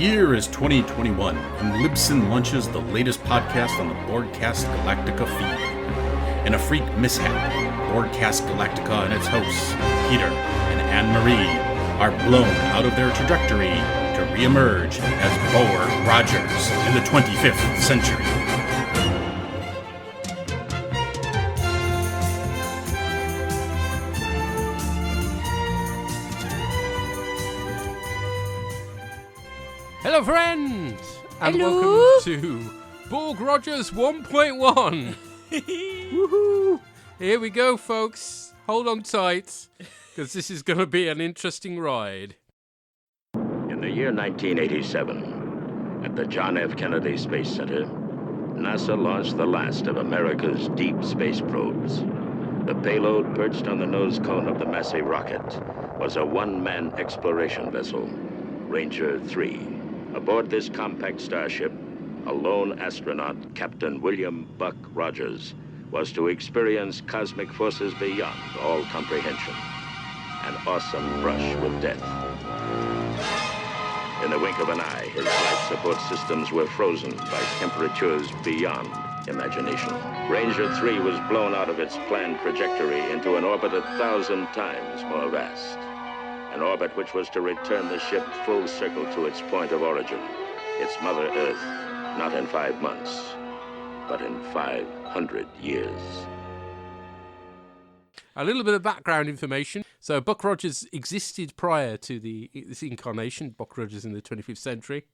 year is 2021, and Libsyn launches the latest podcast on the Borgcast Galactica feed. In a freak mishap, Borgcast Galactica and its hosts, Peter and Anne-Marie, are blown out of their trajectory to re-emerge as Borg Rogers in the 25th century. Hello, friends, and Hello. welcome to Borg Rogers 1.1. Woohoo! Here we go, folks. Hold on tight, because this is going to be an interesting ride. In the year 1987, at the John F. Kennedy Space Center, NASA launched the last of America's deep space probes. The payload perched on the nose cone of the Massey rocket was a one-man exploration vessel, Ranger 3. Aboard this compact starship, a lone astronaut, Captain William Buck Rogers, was to experience cosmic forces beyond all comprehension. An awesome brush with death. In the wink of an eye, his life support systems were frozen by temperatures beyond imagination. Ranger 3 was blown out of its planned trajectory into an orbit 1,000 times more vast. An orbit which was to return the ship full circle to its point of origin, its Mother Earth, not in 5 months, but in 500 years. A little bit of background information. So Buck Rogers existed prior to this incarnation, Buck Rogers in the 25th century,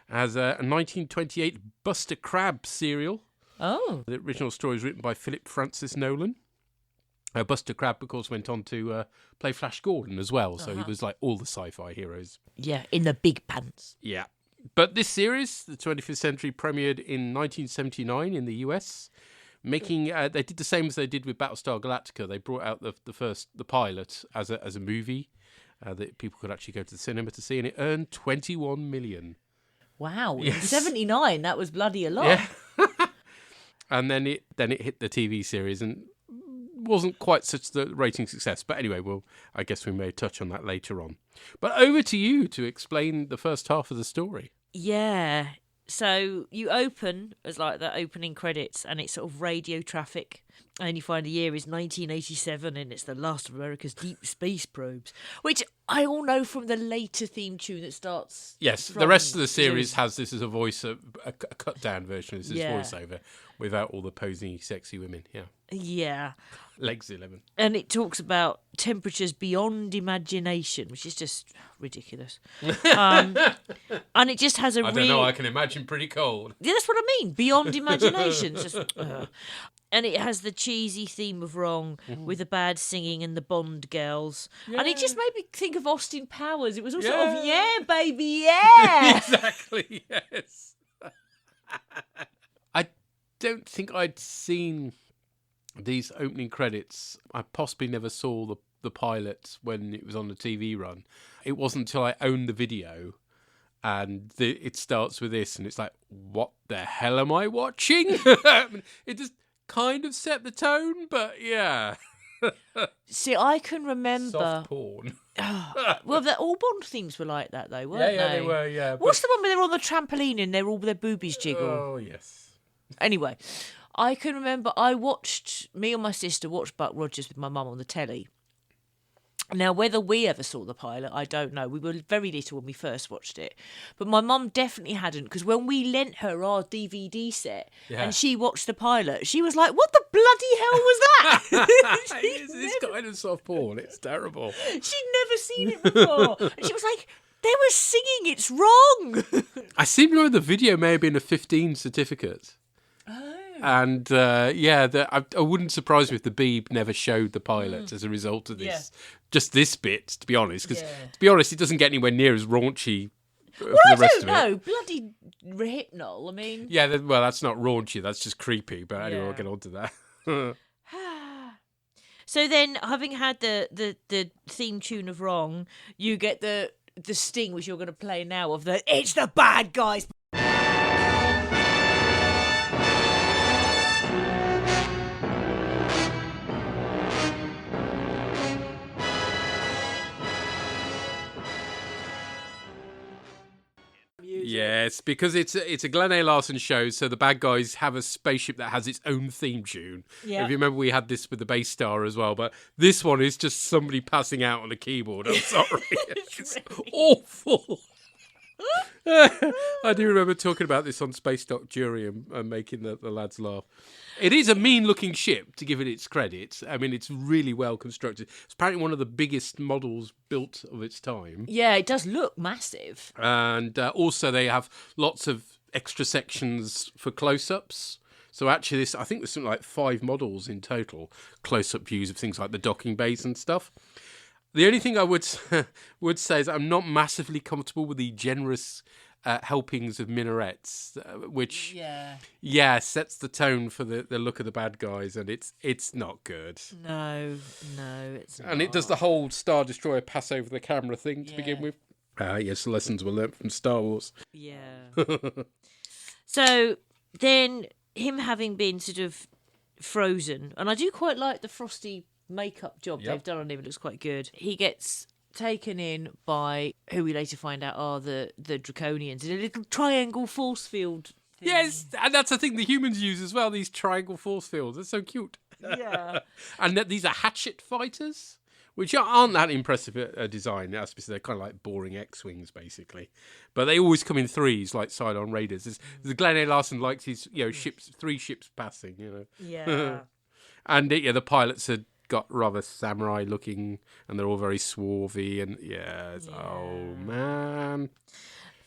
as a 1928 Buster Crabbe serial. Oh. The original story was written by Philip Francis Nolan. Buster Crabbe, of course, went on to play Flash Gordon as well, so he was like all the sci-fi heroes. Yeah, in the big pants. Yeah. But this series, the 25th century, premiered in 1979 in the US, making they did the same as they did with Battlestar Galactica. They brought out the pilot as a movie that people could actually go to the cinema to see, and it earned $21 million. Wow. Yes. In 79, that was bloody a lot. Yeah. And then it hit the TV series and wasn't quite such the rating success. But anyway, I guess we may touch on that later on. But over to you to explain the first half of the story. Yeah. So you open as like the opening credits and it's sort of radio traffic. And you find the year is 1987 and it's the last of America's deep space probes, which I all know from the later theme tune that starts. Yes, the rest of the series has this as a voice, a cut down version. It's this voiceover without all the posy, sexy women. Yeah. Yeah. Legs 11. And it talks about temperatures beyond imagination, which is just ridiculous. And it just has a I don't know, I can imagine pretty cold. Yeah, that's what I mean. Beyond imagination. It's just, and it has the cheesy theme of Wrong with the bad singing and the Bond girls. Yeah. And it just made me think of Austin Powers. It was all sort of, yeah, baby, yeah. Exactly, yes. I don't think I'd seen these opening credits. I possibly never saw the pilot when it was on the TV run. It wasn't until I owned the video and it starts with this and it's like, what the hell am I watching? It just kind of set the tone, but yeah. See, I can remember... Soft porn. Well, all Bond themes were like that, though, weren't they? Yeah, they were, yeah. What's the one where they're on the trampoline and all their boobies jiggle? Oh, yes. Anyway, I can remember me and my sister watched Buck Rogers with my mum on the telly. Now, whether we ever saw the pilot, I don't know. We were very little when we first watched it. But my mum definitely hadn't, because when we lent her our DVD set and she watched the pilot, she was like, what the bloody hell was that? It's kind of soft porn. It's terrible. She'd never seen it before. And she was like, they were singing, it's wrong. I seem to remember the video may have been a 15 certificate. And I wouldn't surprise me if the Beeb never showed the pilot as a result of this. Yeah. Just this bit, to be honest, because to be honest, it doesn't get anywhere near as raunchy. Well, I don't know. Bloody hypnol. I mean, well, that's not raunchy. That's just creepy. But anyway, we'll get on to that. So then, having had the theme tune of Wrong, you get the sting, which you're going to play now, of the "It's the bad guys." Yes, because it's a Glenn A. Larson show, so the bad guys have a spaceship that has its own theme tune. Yeah. If you remember, we had this with the bass star as well, but this one is just somebody passing out on a keyboard. I'm sorry. It's awful. I do remember talking about this on Space Dock Jury and making the lads laugh. It is a mean-looking ship, to give it its credit. I mean, it's really well constructed. It's apparently one of the biggest models built of its time. Yeah, it does look massive. And also they have lots of extra sections for close-ups. So actually, I think there's something like 5 models in total, close-up views of things like the docking bays and stuff. The only thing I would say is I'm not massively comfortable with the generous helpings of minarets, which sets the tone for the look of the bad guys, and it's not good. No, it's not. And it does the whole Star Destroyer pass over the camera thing to begin with. Yes, lessons were learnt from Star Wars. Yeah. So then him having been sort of frozen, and I do quite like the frosty makeup job they've done on him. It looks quite good. He gets taken in by who we later find out are the Draconians in a little triangle force field thing. Yes, and that's the thing the humans use as well, these triangle force fields. They're so cute. Yeah. And these are hatchet fighters, which aren't that impressive a design. They're kind of like boring X-Wings, basically. But they always come in threes, like Cylon Raiders. The Glenn A. Larson likes his ships, 3 ships passing, Yeah. And the pilots had got rather samurai looking, and they're all very swarthy, and oh man.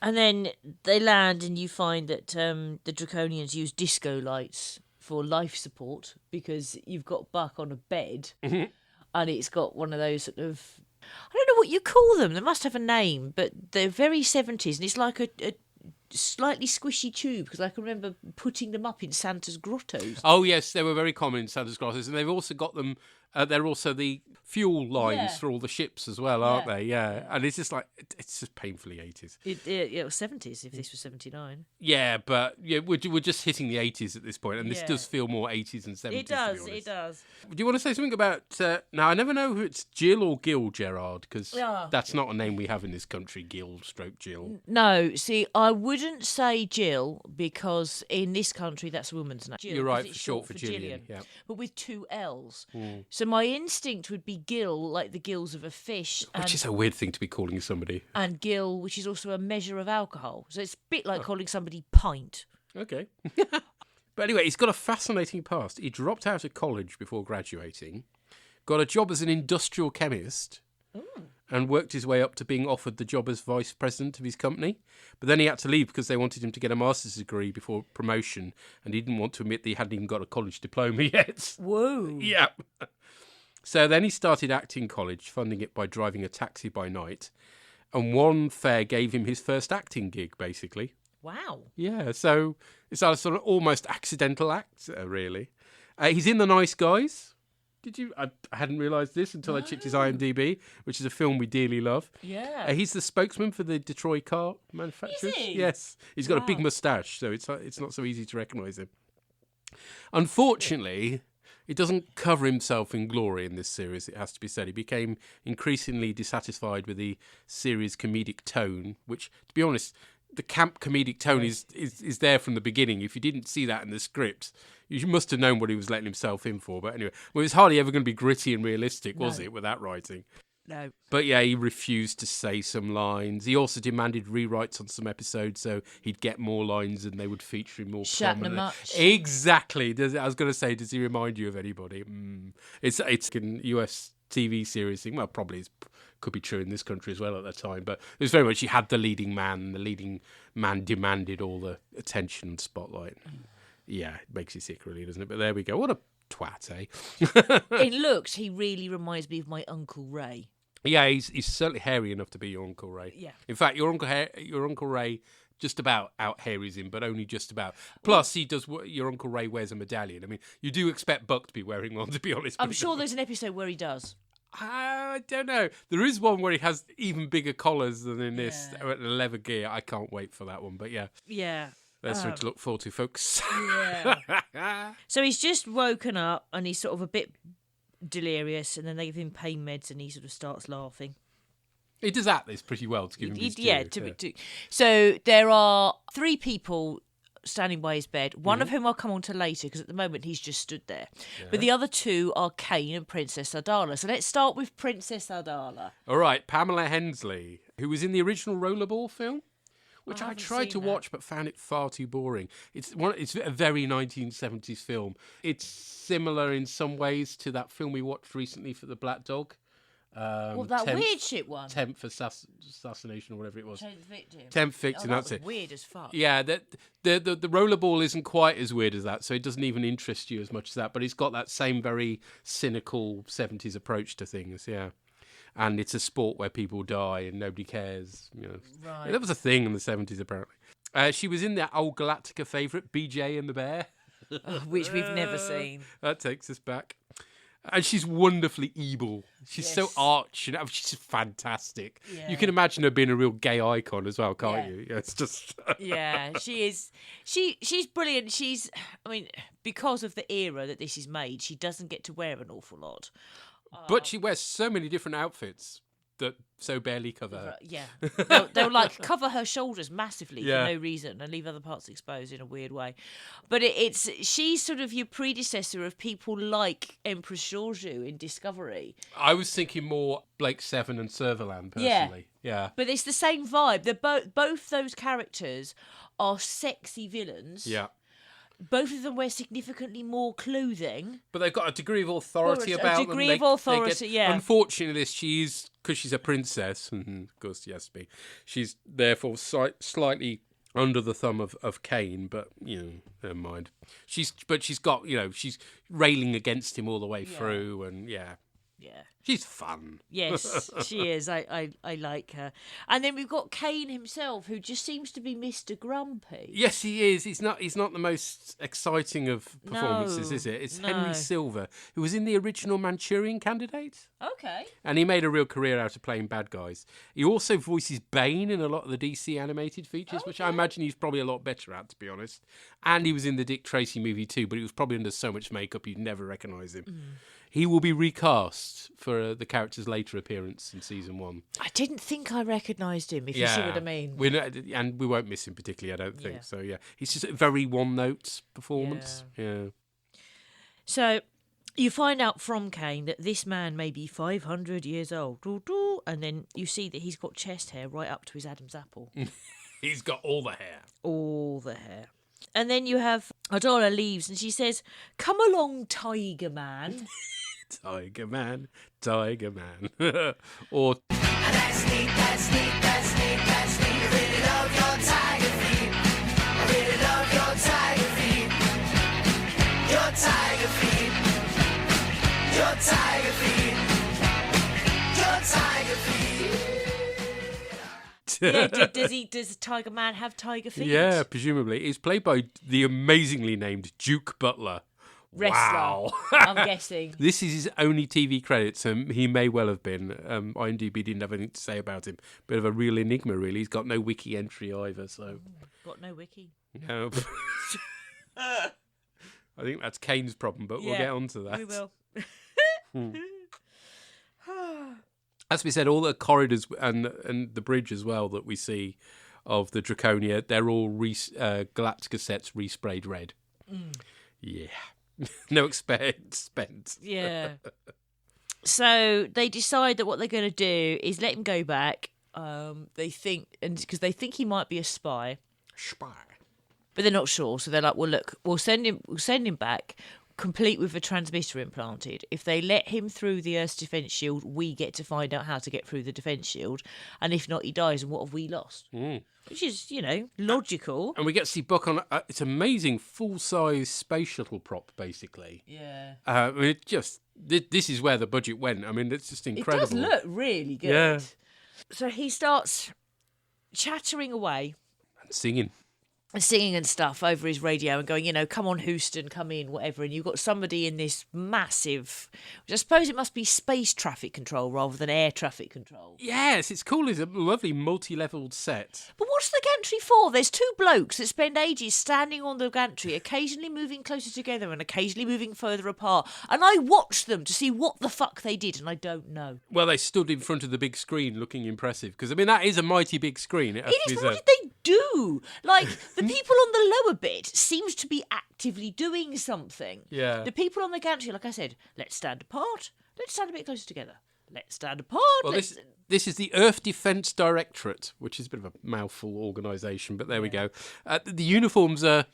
And then they land, and you find that the Draconians use disco lights for life support, because you've got Buck on a bed, and it's got one of those sort of, I don't know what you call them. They must have a name, but they're very 70s, and it's like a slightly squishy tube, because I can remember putting them up in Santa's grottos. Oh yes, they were very common in Santa's grottos, and they've also got them. They're also the fuel lines for all the ships as well, aren't they? Yeah, and it's just like it's just painfully 80s. It was 70s if this was 79. Yeah, but we're just hitting the 80s at this point, and this does feel more 80s and 70s. It does. To be honest. It does. Do you want to say something about? Now I never know who it's Jill or Gil Gerard, because that's not a name we have in this country. Jill. No, see, I wouldn't say Jill, because in this country that's a woman's name. Jill, you're right, it's short for Gillian. Yeah. But with 2 L's. So my instinct would be gill, like the gills of a fish. Which is a weird thing to be calling somebody. And gill, which is also a measure of alcohol. So it's a bit like calling somebody pint. Okay. But anyway, he's got a fascinating past. He dropped out of college before graduating, got a job as an industrial chemist, and worked his way up to being offered the job as vice president of his company. But then he had to leave because they wanted him to get a master's degree before promotion, and he didn't want to admit that he hadn't even got a college diploma yet. Whoa. Yeah. So then he started acting college, funding it by driving a taxi by night. And one fare gave him his first acting gig, basically. Wow. Yeah, so it's a sort of almost accidental act, really. He's in The Nice Guys. Did you? I hadn't realised this until I checked his IMDb, which is a film we dearly love. Yeah. He's the spokesman for the Detroit car manufacturers. Is he? Yes. He's got a big moustache, so it's not so easy to recognise him. Unfortunately, he doesn't cover himself in glory in this series, it has to be said. He became increasingly dissatisfied with the series' comedic tone, which, to be honest, the camp comedic tone is there from the beginning. If you didn't see that in the script, you must have known what he was letting himself in for. But anyway, it was hardly ever going to be gritty and realistic, was it, with that writing? No. But yeah, he refused to say some lines. He also demanded rewrites on some episodes so he'd get more lines and they would feature him more prominently. much. Exactly. I was going to say, does he remind you of anybody? It's a US TV series thing. Well, probably could be true in this country as well at that time. But it was very much, you had the leading man, and the leading man demanded all the attention and spotlight. Yeah, it makes you sick, really, doesn't it? But there we go. What a twat, eh? In looks, he really reminds me of my Uncle Ray. Yeah, he's certainly hairy enough to be your Uncle Ray. Yeah. In fact, your Uncle Ray just about out hairies him, but only just about. Plus, your Uncle Ray wears a medallion. I mean, you do expect Buck to be wearing one, to be honest. I'm sure there's an episode where he does. I don't know. There is one where he has even bigger collars than in this, at the leather gear. I can't wait for that one, but yeah. Yeah. That's something to look forward to, folks. Yeah. So he's just woken up and he's sort of a bit delirious, and then they give him pain meds and he sort of starts laughing. He does act this pretty well to give him his due. So there are 3 people standing by his bed, one of whom I'll come on to later because at the moment he's just stood there. Yeah. But the other 2 are Kane and Princess Ardala. So let's start with Princess Ardala. All right, Pamela Hensley, who was in the original Rollerball film, which I tried to watch but found it far too boring. It's a very 1970s film. It's similar in some ways to that film we watched recently for the Black Dog. That weird shit one. 10th assassination or whatever it was. 10th victim. That that's was it. Weird as fuck. Yeah, the rollerball isn't quite as weird as that, so it doesn't even interest you as much as that. But it's got that same very cynical 70s approach to things. Yeah, and it's a sport where people die and nobody cares. You know, right? That was a thing in the 70s apparently. She was in that old Galactica favourite, BJ and the Bear, which we've never seen. That takes us back. And she's wonderfully evil. She's so arch, and she's fantastic. Yeah. You can imagine her being a real gay icon as well, can't you? Yeah, it's just. Yeah, she is. She's brilliant. Because of the era that this is made, she doesn't get to wear an awful lot. But she wears so many different outfits that so barely cover her. Yeah, they'll like cover her shoulders massively for no reason and leave other parts exposed in a weird way. But she's sort of your predecessor of people like Empress Georgiou in Discovery. I was thinking more Blake Seven and Servalan personally. Yeah. But it's the same vibe. They're both those characters are sexy villains. Yeah. Both of them wear significantly more clothing. But they've got a degree of authority about them. A degree of authority, yeah. Unfortunately, because she's a princess, and of course she has to be, she's therefore slightly under the thumb of Kane, but, never mind. She's got, she's railing against him all the way through, and yeah. She's fun. Yes, she is. I like her. And then we've got Kane himself, who just seems to be Mr. Grumpy. Yes, he is. He's not the most exciting of performances, is it? It's Henry Silver, who was in the original Manchurian Candidate. Okay. And he made a real career out of playing bad guys. He also voices Bane in a lot of the DC animated features, which I imagine he's probably a lot better at, to be honest. And he was in the Dick Tracy movie too, but he was probably under so much makeup you'd never recognise him. He will be recast for the character's later appearance in season 1. I didn't think I recognised him, if you see what I mean. And we won't miss him particularly, I don't think. Yeah. So, yeah. He's just a very one-note performance. Yeah. So, you find out from Kane that this man may be 500 years old. And then you see that he's got chest hair right up to his Adam's apple. He's got all the hair. All the hair. And then you have Ardala leaves and she says, "Come along, Tiger Man." Tiger Man, Tiger Man. Or that's neat, that's neat, that's neat, that's neat. I really love your tiger feet. I really love your tiger feet. Your tiger feet. Your tiger feet. Your tiger feet. Does Tiger Man have tiger feet? Yeah, presumably. He's played by the amazingly named Duke Butler. Wrestler, wow. I'm guessing. This is his only TV credits, and he may well have been. IMDb didn't have anything to say about him. Bit of a real enigma, really. He's got no wiki entry either, so... Got no wiki? No. I think that's Kane's problem, but we'll get on to that. We will. As we said, all the corridors and the bridge as well that we see of the Draconia, they're all Galactica sets resprayed red. Yeah. No expense spent. Yeah. So they decide that what they're going to do is let him go back. They think, and because they think he might be a spy. But they're not sure. So they're like, well, look, we'll send him back, complete with a transmitter implanted. If they let him through the Earth's defense shield, we get to find out how to get through the defense shield. And if not, he dies. And what have we lost? Which is, logical. And we get to see Buck on it's amazing full-size space shuttle prop, basically. Yeah. This is where the budget went. I mean, it's just incredible. It does look really good. Yeah. So he starts chattering away. And singing. singing and stuff over his radio and going, come on, Houston, come in, whatever. And you've got somebody in this massive, which I suppose it must be space traffic control rather than air traffic control. Yes, it's cool. It's a lovely multi-leveled set. But what's the gantry for? There's two blokes that spend ages standing on the gantry, occasionally moving closer together and occasionally moving further apart. And I watched them to see what the fuck they did, and I don't know. Well, they stood in front of the big screen looking impressive, because, that is a mighty big screen. It is, but what did they do? Like, the people on the lower bit seems to be actively doing something. Yeah. The people on the gantry, like I said, let's stand apart. Let's stand a bit closer together. Let's stand apart. Well, this is the Earth Defence Directorate, which is a bit of a mouthful organisation, but there we go. The uniforms are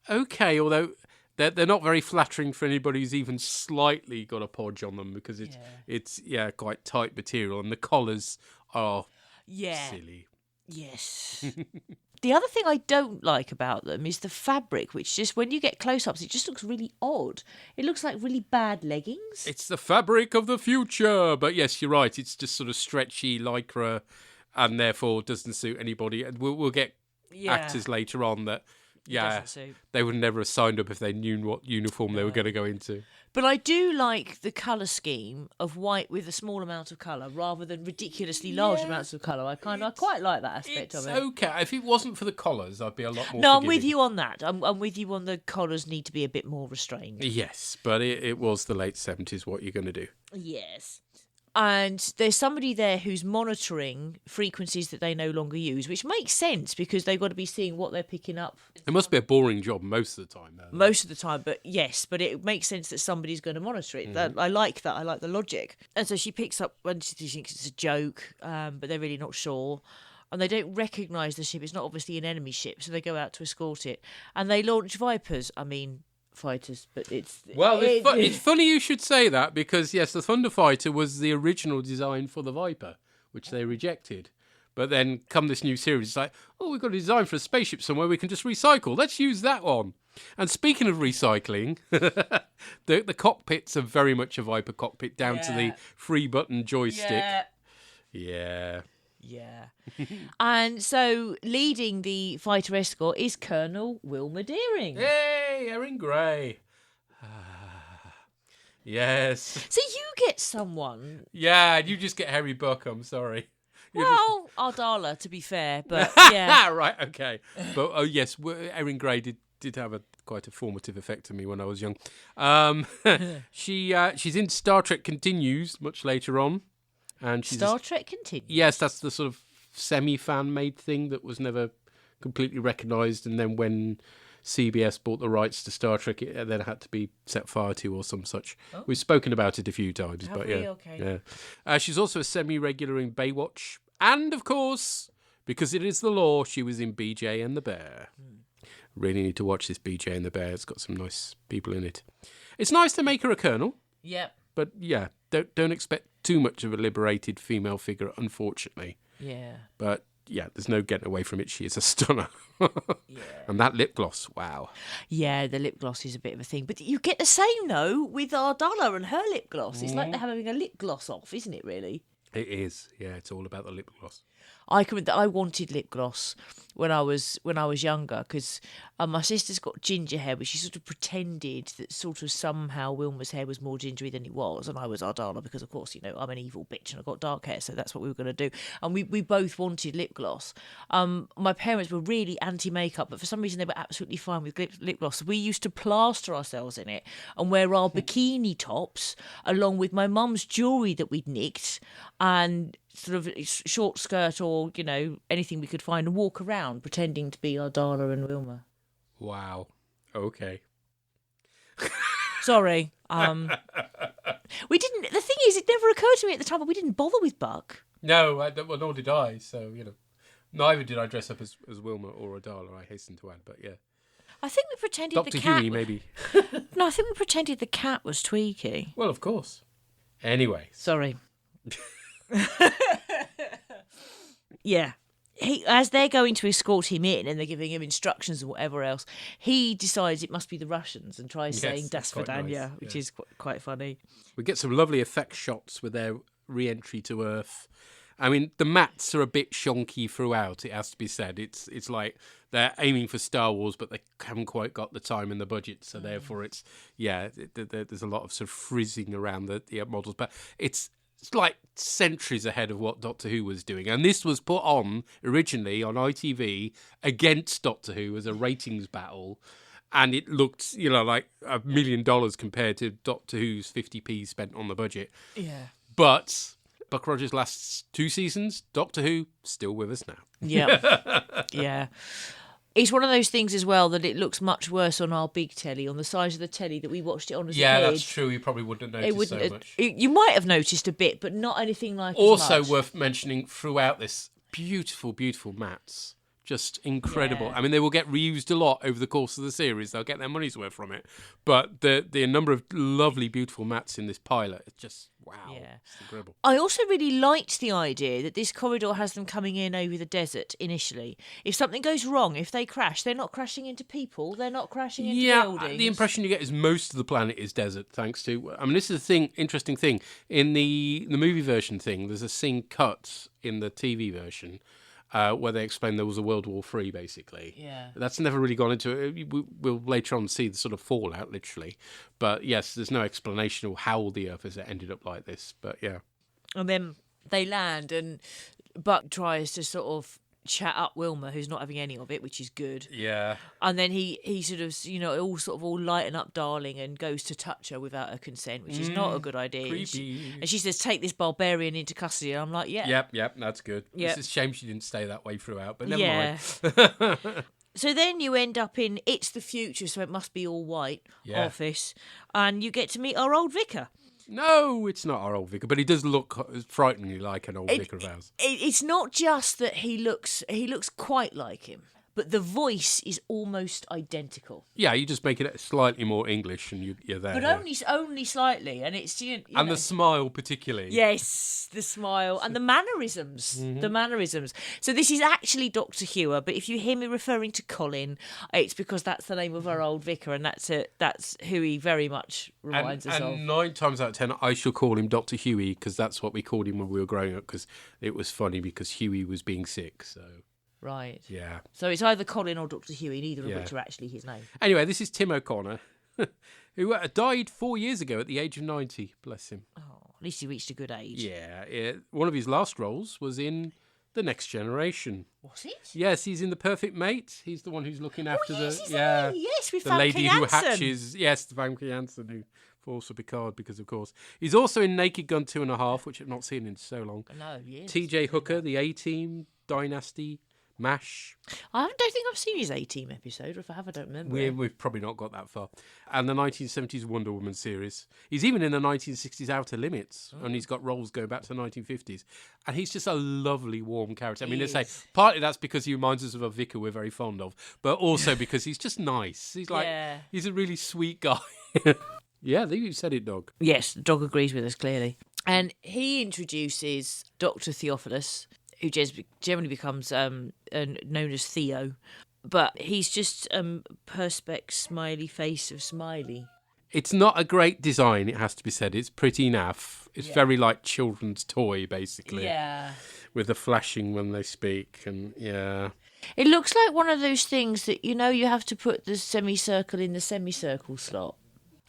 okay, although they're not very flattering for anybody who's even slightly got a podge on them, because it's quite tight material, and the collars are silly. Yes. The other thing I don't like about them is the fabric, which just, when you get close-ups, it just looks really odd. It looks like really bad leggings. It's the fabric of the future. But yes, you're right. It's just sort of stretchy lycra, and therefore doesn't suit anybody. And we'll get actors later on that, they would never have signed up if they knew what uniform they were going to go into. But I do like the colour scheme of white with a small amount of colour rather than ridiculously large amounts of colour. I quite like that aspect of it. It's okay. If it wasn't for the collars, I'd be a lot more No, forgiving. I'm with you on that. I'm with you on the collars need to be a bit more restrained. Yes, but it was the late 70s. What you're going to do? Yes. And there's somebody there who's monitoring frequencies that they no longer use, which makes sense because they've got to be seeing what they're picking up. It must be a boring job most of the time. Most of the time, but it makes sense that somebody's going to monitor it. I like that. I like the logic. And so she picks up when she thinks it's a joke, but they're really not sure. And they don't recognise the ship. It's not obviously an enemy ship, so they go out to escort it. And they launch Vipers. Fighters, but it's funny you should say that, because yes, the Thunder Fighter was the original design for the Viper, which they rejected. But then come this new series, it's like, we've got a design for a spaceship somewhere we can just recycle. Let's use that one. And speaking of recycling, the cockpits are very much a Viper cockpit down to the 3-button joystick. Yeah. And so leading the fighter escort is Colonel Wilma Deering. Hey, Erin Gray. Yes. So you get someone. Yeah, you just get Harry Buck, I'm sorry. Well, Ardala, to be fair, but yeah. Right, okay. But yes, Erin Gray did have quite a formative effect on me when I was young. She's in Star Trek Continues much later on. And Star Trek Continues? Yes, that's the sort of semi-fan-made thing that was never completely recognised. And then when CBS bought the rights to Star Trek, it then had to be set fire to or some such. Oh. We've spoken about it a few times. Have we? Okay. Yeah. She's also a semi-regular in Baywatch. And, of course, because it is the law, she was in BJ and the Bear. Really need to watch this BJ and the Bear. It's got some nice people in it. It's nice to make her a colonel. Yep. But, yeah, don't expect too much of a liberated female figure, unfortunately. Yeah. But, yeah, there's no getting away from it. She is a stunner. Yeah. And that lip gloss, wow. Yeah, the lip gloss is a bit of a thing. But you get the same, though, with Ardala and her lip gloss. It's like they're having a lip gloss off, isn't it, really? It is. Yeah, it's all about the lip gloss. I wanted lip gloss when I was younger because my sister's got ginger hair, but she sort of pretended that sort of somehow Wilma's hair was more gingery than it was, and I was Ardala because, of course, I'm an evil bitch and I've got dark hair, so that's what we were going to do. And we both wanted lip gloss. My parents were really anti-makeup, but for some reason they were absolutely fine with lip gloss. We used to plaster ourselves in it and wear our bikini tops along with my mum's jewellery that we'd nicked and sort of short skirt or, anything we could find and walk around pretending to be Ardala and Wilma. Wow. Okay. Sorry. We didn't... The thing is, it never occurred to me at the time, but we didn't bother with Buck. No, nor did I. So, neither did I dress up as Wilma or Ardala, I hasten to add, but yeah. I think we pretended Dr. the cat... Huey, maybe. No, I think we pretended the cat was Twiki. Well, of course. Anyway. Sorry. Yeah. As they're going to escort him in and they're giving him instructions and whatever else, he decides it must be the Russians and tries saying Das Vidanya, nice. Which is quite funny. We get some lovely effect shots with their re-entry to Earth. I mean, the mats are a bit shonky throughout, it has to be said. It's like they're aiming for Star Wars, but they haven't quite got the time and the budget, so therefore there's a lot of sort of frizzing around the models, but it's like centuries ahead of what Doctor Who was doing. And this was put on originally on ITV against Doctor Who as a ratings battle. And it looked, like $1 million compared to Doctor Who's 50p spent on the budget. Yeah. But Buck Rogers lasts 2 seasons. Doctor Who, still with us now. Yeah. Yeah. It's one of those things as well that it looks much worse on our big telly, on the size of the telly that we watched it on as a kid. That's true. You probably wouldn't have noticed so much. You might have noticed a bit, but not anything like Also as much. worth mentioning throughout this, beautiful, beautiful mats. Just incredible. Yeah. I mean, they will get reused a lot over the course of the series. They'll get their money's worth from it. But the number of lovely, beautiful mats in this pilot, it's just, wow. Yeah. It's incredible. I also really liked the idea that this corridor has them coming in over the desert initially. If something goes wrong, if they crash, they're not crashing into people, they're not crashing into buildings. The impression you get is most of the planet is desert, thanks to... I mean, this is the interesting thing. In the movie version thing, there's a scene cut in the TV version where they explain there was a World War III, basically. Yeah. That's never really gone into it. We'll later on see the sort of fallout, literally. But yes, there's no explanation of how the Earth has ended up like this. But yeah. And then they land and Buck tries to sort of chat up Wilma, who's not having any of it, which is good. Yeah. And then he sort of all lighten up darling and goes to touch her without her consent, which is not a good idea. Creepy. And she says, take this barbarian into custody. And I'm like, yeah. Yep, that's good. Yep. It's a shame she didn't stay that way throughout, but never Yeah. mind. So then you end up in It's the Future, so it must be all white office. And you get to meet our old vicar. No, it's not our old vicar, but he does look frighteningly like an old vicar of ours. It's not just that he looks quite like him, but the voice is almost identical. Yeah, you just make it slightly more English and you're there. But only slightly, and it's and the smile particularly. Yes, the smile and the mannerisms. Mm-hmm. The mannerisms. So this is actually Dr. Hewer, but if you hear me referring to Colin, it's because that's the name of our old vicar, and that's who he very much reminds us of. And 9 times out of 10, I shall call him Dr. Huey because that's what we called him when we were growing up. Because it was funny because Huey was being sick. So Right. yeah. So it's either Colin or Dr. Huey, neither of which are actually his name. Anyway, this is Tim O'Connor, who died 4 years ago at the age of 90. Bless him. Oh, at least he reached a good age. Yeah. One of his last roles was in The Next Generation. Was it? Yes, he's in The Perfect Mate. He's the one who's looking after yes, the... he's Yeah. there. Yes, with the Famke lady who Janssen. hatches... Yes, the Famke Janssen who falls for Picard because, of course. He's also in Naked Gun 2.5, which I've not seen in so long. No, yes. TJ Hooker, The A-Team, Dynasty, MASH. I don't think I've seen his A-Team episode, or if I have, I don't remember. We've probably not got that far. And the 1970s Wonder Woman series. He's even in the 1960s Outer Limits, and he's got roles going back to the 1950s. And he's just a lovely, warm character. I mean, they say partly that's because he reminds us of a vicar we're very fond of, but also because he's just nice. He's like, he's a really sweet guy. Yeah, you said it, Dog. Yes, the dog agrees with us, clearly. And he introduces Dr. Theophilus, who generally becomes known as Theo. But he's just perspex smiley face of Smiley. It's not a great design, it has to be said. It's pretty naff. It's very like children's toy, basically. Yeah. With the flashing when they speak, and It looks like one of those things that, you have to put the semicircle in the semicircle slot.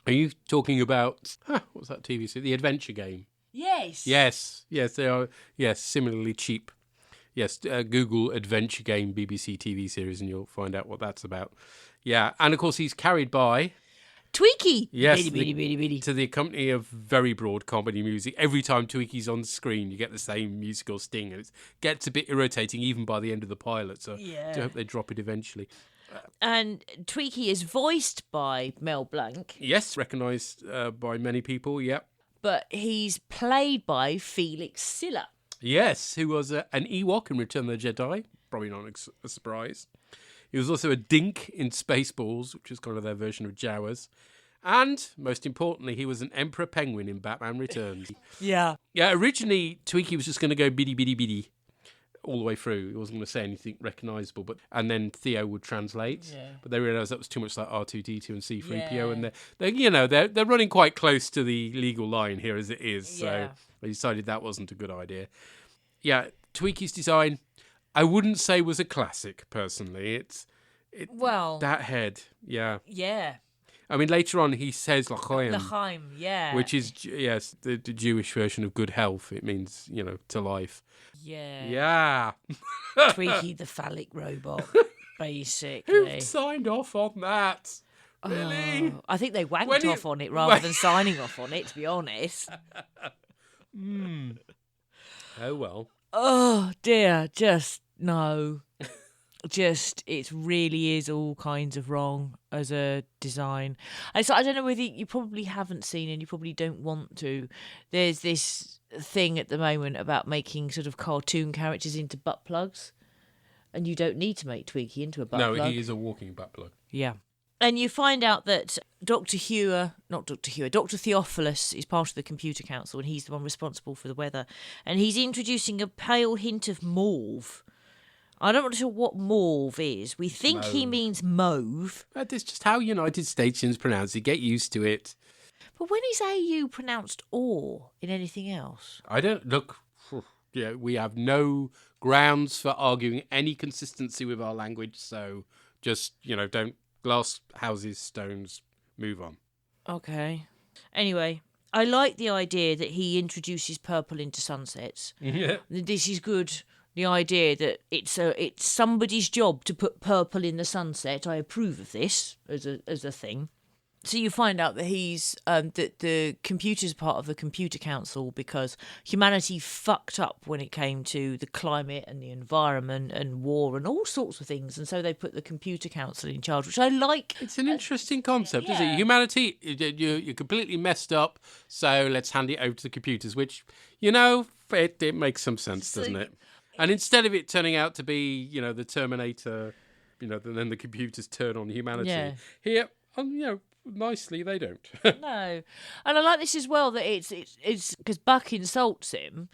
Are you talking about, what's that TV series? The Adventure Game? Yes. Yes, they are, similarly cheap. Yes, Google Adventure Game BBC TV series and you'll find out what that's about. Yeah, and of course he's carried by... Twiki! Yes, Bitty. to the accompany of very broad comedy music. Every time Twiki's on screen, you get the same musical sting, and it gets a bit irritating even by the end of the pilot, so I hope they drop it eventually. And Twiki is voiced by Mel Blanc. Yes, recognised by many people, yep. But he's played by Felix Silla. Yes, who was an Ewok in Return of the Jedi. Probably not a surprise. He was also a dink in Spaceballs, which is kind of their version of Jawas. And, most importantly, he was an Emperor Penguin in Batman Returns. Yeah. Yeah, originally, Twiki was just going to go biddy, biddy, biddy all the way through. He wasn't going to say anything recognisable. And then Theo would translate. Yeah. But they realised that was too much like R2-D2 and C-3PO. And they're running quite close to the legal line here as it is. So they decided that wasn't a good idea. Yeah, Twiki's design, I wouldn't say was a classic, personally. Well, That head, yeah. yeah. I mean, later on he says L'chaim, L'chaim, yeah. which is, yes, the Jewish version of good health. It means, to life. Yeah. Yeah. Twiki the phallic robot, Who basically. signed off on that? Really? Oh, I think they wanked When off on it rather than signing off on it, to be honest. Oh, well. Oh, dear. Just, no. Just, it really is all kinds of wrong as a design. So I don't know whether you probably haven't seen and you probably don't want to. There's this thing at the moment about making sort of cartoon characters into butt plugs. And you don't need to make Twiki into a butt plug. No, he is a walking butt plug. Yeah. And you find out that Dr. Theophilus is part of the Computer Council and he's the one responsible for the weather. And he's introducing a pale hint of mauve. I don't know what mauve is. We think he means mauve. That is just how United Statians pronounce it. Get used to it. But when is AU pronounced or in anything else? I don't... Look, yeah, we have no grounds for arguing any consistency with our language, so just, don't... Glass houses, stones, move on. Okay. Anyway, I like the idea that he introduces purple into sunsets. Yeah. This is good. The idea that it's somebody's job to put purple in the sunset. I approve of this as a thing. So you find out that he's that the computer's part of the Computer Council because humanity fucked up when it came to the climate and the environment and war and all sorts of things, and so they put the Computer Council in charge, which I like. It's an interesting concept, isn't it? Humanity, you're completely messed up, so let's hand it over to the computers, which, it makes some sense, doesn't it? And instead of it turning out to be, the Terminator, then the computers turn on humanity. Yeah. Here, nicely, they don't. No. And I like this as well, that it's because Buck insults him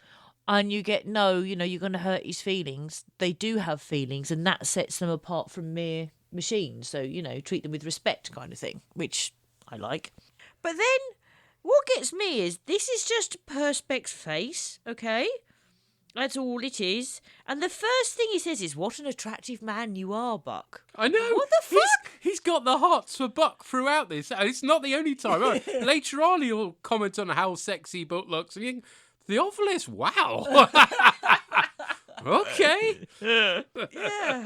and you get, you're going to hurt his feelings. They do have feelings and that sets them apart from mere machines. So, treat them with respect kind of thing, which I like. But then what gets me is this is just Perspec's face, okay? That's all it is. And the first thing he says is, what an attractive man you are, Buck. I know. What the fuck? He's got the hots for Buck throughout this. And it's not the only time. Later on, he'll comment on how sexy Buck looks. I mean, Theophilus, wow. Okay. Yeah,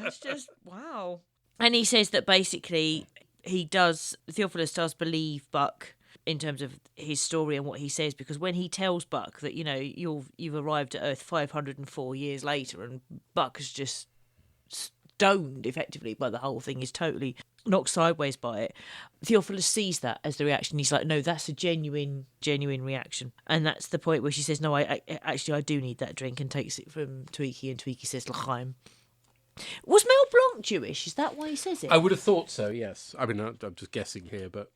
it's just, wow. And he says that basically Theophilus does believe Buck in terms of his story and what he says, because when he tells Buck that, you've arrived at Earth 504 years later and Buck is just stoned effectively by the whole thing, is totally knocked sideways by it, Theophilus sees that as the reaction. He's like, no, that's a genuine reaction. And that's the point where she says, no, I do need that drink, and takes it from Twiki, and Twiki says, L'chaim. Was Mel Blanc Jewish? Is that why he says it? I would have thought so, yes. I mean, I'm just guessing here, but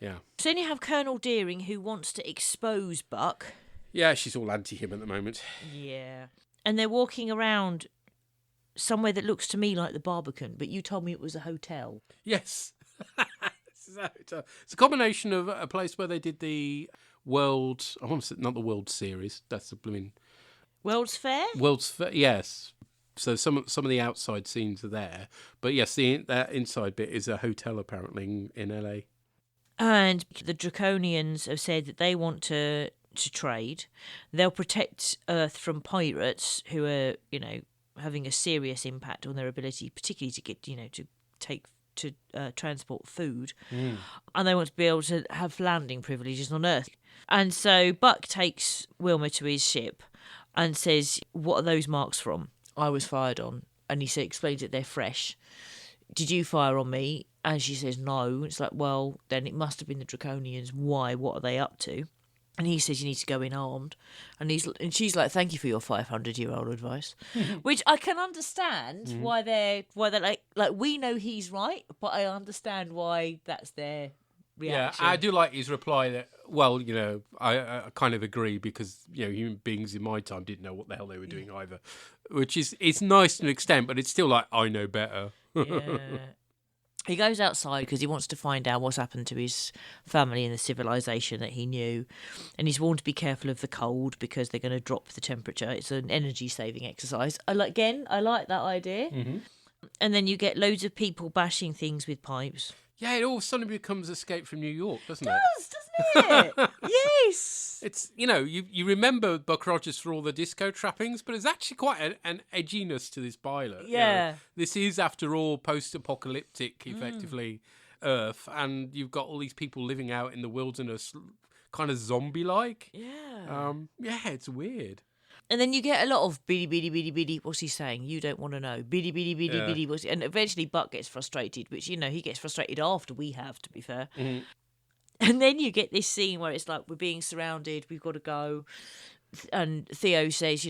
yeah. So then you have Colonel Deering, who wants to expose Buck. Yeah, she's all anti him at the moment. Yeah. And they're walking around somewhere that looks to me like the Barbican, but you told me it was a hotel. Yes. It's a combination of a place where they did the World... I want to say, not the World Series. That's the blooming... World's Fair? World's Fair, yes. So some of the outside scenes are there. But yes, that inside bit is a hotel, apparently, in LA. And the Draconians have said that they want to trade. They'll protect Earth from pirates who are, having a serious impact on their ability, particularly to get, to transport food. And they want to be able to have landing privileges on Earth. And so Buck takes Wilma to his ship and says, what are those marks from? I was fired on. And he explains that they're fresh. Did you fire on me? And she says, no. It's like, well, then it must have been the Draconians. Why? What are they up to? And he says, you need to go in armed. And she's like, thank you for your 500-year-old advice. Which I can understand why they're like, we know he's right, but I understand why that's their reaction. Yeah, I do like his reply that, well, I kind of agree, because, human beings in my time didn't know what the hell they were doing either. Which is, it's nice to an extent, but it's still like, I know better. Yeah. He goes outside because he wants to find out what's happened to his family and the civilization that he knew. And he's warned to be careful of the cold because they're going to drop the temperature. It's an energy-saving exercise. I like that idea. Mm-hmm. And then you get loads of people bashing things with pipes. Yeah, it all suddenly becomes Escape from New York, doesn't it? Doesn't it? Yes. It's, you remember Buck Rogers for all the disco trappings, but there's actually quite an edginess to this pilot. Yeah. This is, after all, post-apocalyptic, effectively, Earth, and you've got all these people living out in the wilderness, kind of zombie-like. Yeah. It's weird. And then you get a lot of biddy, biddy, biddy, biddy. What's he saying? You don't want to know. Biddy, biddy, biddy, biddy. And eventually Buck gets frustrated, which, he gets frustrated after we have, to be fair. Mm-hmm. And then you get this scene where it's like, we're being surrounded, we've got to go. And Theo says,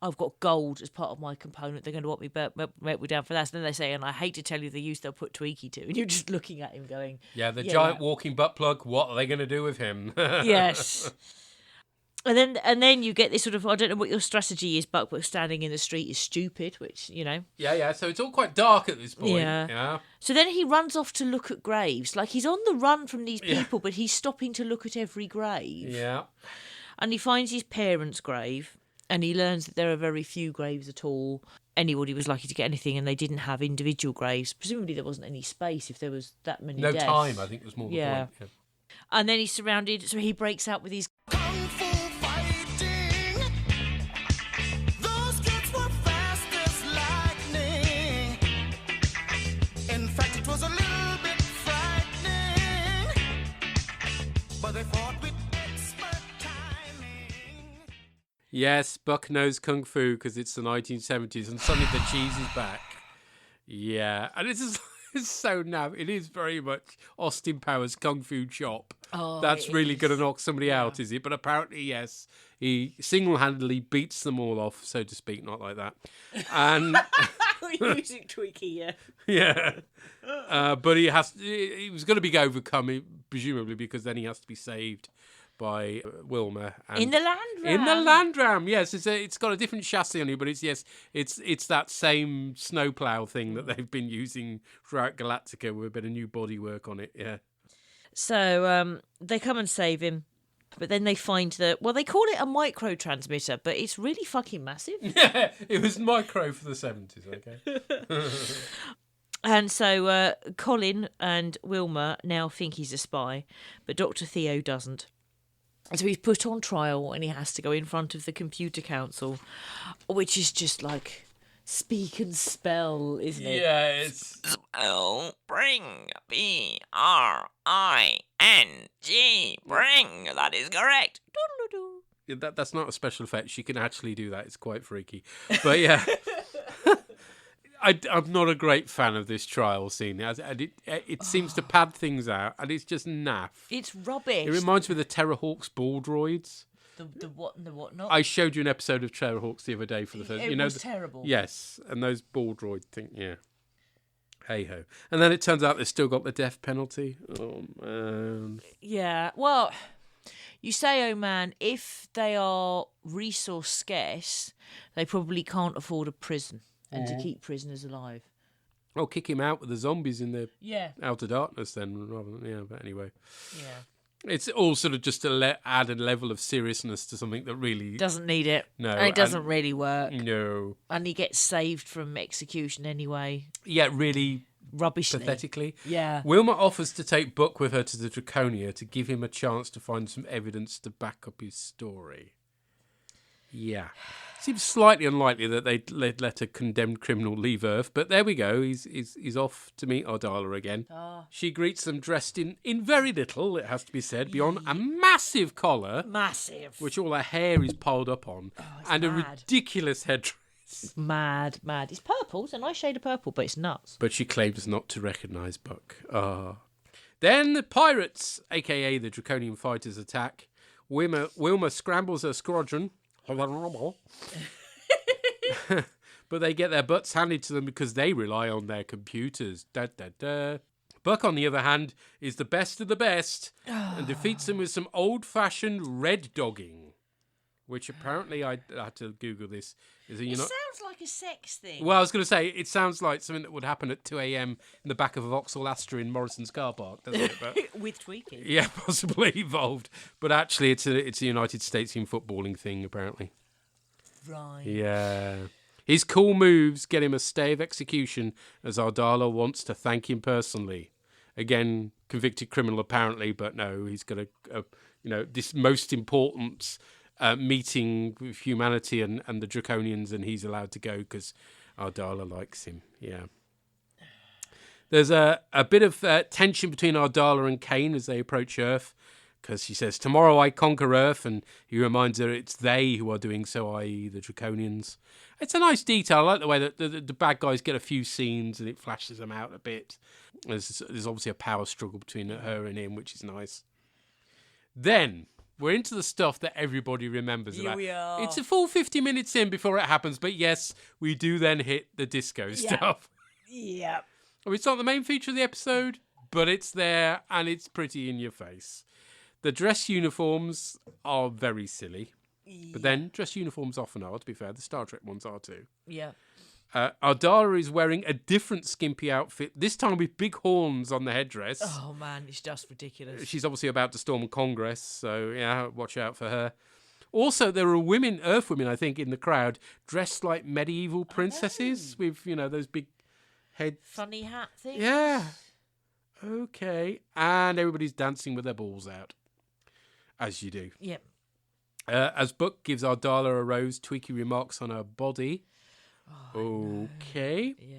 I've got gold as part of my component. They're going to want me melt me down for that. And then they say, and I hate to tell you the use they'll put Twiki to. And you're just looking at him going... Yeah, the giant walking butt plug, what are they going to do with him? Yes. And then you get this sort of, I don't know what your strategy is, Buck, but standing in the street is stupid, which, Yeah, so it's all quite dark at this point. Yeah. So then he runs off to look at graves. Like, he's on the run from these people, but he's stopping to look at every grave. Yeah. And he finds his parents' grave, and he learns that there are very few graves at all. Anybody was lucky to get anything, and they didn't have individual graves. Presumably there wasn't any space if there was that many deaths. No time, I think, was more the point. Yeah. And then he's surrounded, so he breaks out with his... Yes, Buck knows Kung Fu because it's the 1970s and suddenly the cheese is back. Yeah, and it's so naff. It is very much Austin Powers' Kung Fu chop. Oh, that's really going to knock somebody out, is it? But apparently, yes, he single-handedly beats them all off, so to speak, not like that. And using Twiki, yeah. Yeah. But he was going to be overcome, presumably, because then he has to be saved by Wilma. And in the Land Ram. In the Land Ram, yes. It's got a different chassis on it, but it's that same snowplow thing that they've been using throughout Galactica with a bit of new bodywork on it, yeah. So they come and save him, but then they find that, well, they call it a micro transmitter, but it's really fucking massive. Yeah, it was micro for the 70s, okay. And so Colin and Wilma now think he's a spy, but Dr. Theo doesn't. So he's put on trial and he has to go in front of the Computer Council, which is just like speak and spell, isn't it? Yeah, it's... Spell, bring, B-R-I-N-G, bring, that is correct. That's not a special effect. She can actually do that. It's quite freaky. But yeah... I'm not a great fan of this trial scene. It seems to pad things out, and it's just naff. It's rubbish. It reminds me of the Terrorhawks ball droids. The what and the whatnot. I showed you an episode of Terrorhawks the other day for the first. It was terrible. Yes, and those ball droid thing. Yeah. Hey ho. And then it turns out they've still got the death penalty. Oh man. Yeah. Well, you say, oh man, if they are resource scarce, they probably can't afford a prison. And to keep prisoners alive. Oh, kick him out with the zombies in the outer darkness then, rather than, but anyway. Yeah. It's all sort of just to add a level of seriousness to something that really... Doesn't need it. No. And it doesn't really work. No. And he gets saved from execution anyway. Yeah, really... rubbishly. Pathetically. Yeah. Wilma offers to take Buck with her to the Draconia to give him a chance to find some evidence to back up his story. Yeah. Seems slightly unlikely that they'd let a condemned criminal leave Earth, but there we go. He's off to meet Ardala again. Oh. She greets them dressed in very little, it has to be said, beyond a massive collar. Massive. Which all her hair is piled up on. And mad. A ridiculous headdress. It's mad. It's purple. It's a nice shade of purple, but it's nuts. But she claims not to recognise Buck. Then the pirates, a.k.a. the Draconian fighters, attack. Wilma scrambles her squadron. But they get their butts handed to them because they rely on their computers. Buck, on the other hand, is the best of the best and defeats them with some old-fashioned red dogging. which apparently I had to Google this. It sounds like a sex thing. Well, I was going to say, it sounds like something that would happen at 2 a.m. in the back of a Vauxhall Astra in Morrison's car park, doesn't it? But, with Twiki. yeah, possibly evolved. But actually, it's a United States in footballing thing, apparently. Right. Yeah. His cool moves get him a stay of execution, as Ardala wants to thank him personally. Again, convicted criminal apparently, but no, he's got this most important meeting with humanity and the Draconians, and he's allowed to go because Ardala likes him. Yeah. There's a bit of tension between Ardala and Kane as they approach Earth, because she says, "Tomorrow I conquer Earth," and he reminds her it's they who are doing so, i.e. the Draconians. It's a nice detail. I like the way that the bad guys get a few scenes and it flashes them out a bit. There's obviously a power struggle between her and him, which is nice. Then we're into the stuff that everybody remembers Here about. we are. It's a full 50 minutes in before it happens, but yes, we do then hit the disco stuff. Yeah. I mean, it's not the main feature of the episode, but it's there and it's pretty in your face. The dress uniforms are very silly, but then dress uniforms often are, to be fair. The Star Trek ones are too. Yeah. Ardala is wearing a different skimpy outfit, this time with big horns on the headdress. Oh, man, it's just ridiculous. She's obviously about to storm Congress, so yeah, watch out for her. Also, there are women, Earth women, I think, in the crowd, dressed like medieval princesses with, those big heads. Funny hat thing. Yeah. Okay. And everybody's dancing with their balls out. As you do. Yep. As Book gives Ardala a rose, Twiki remarks on her body. Okay. Yeah.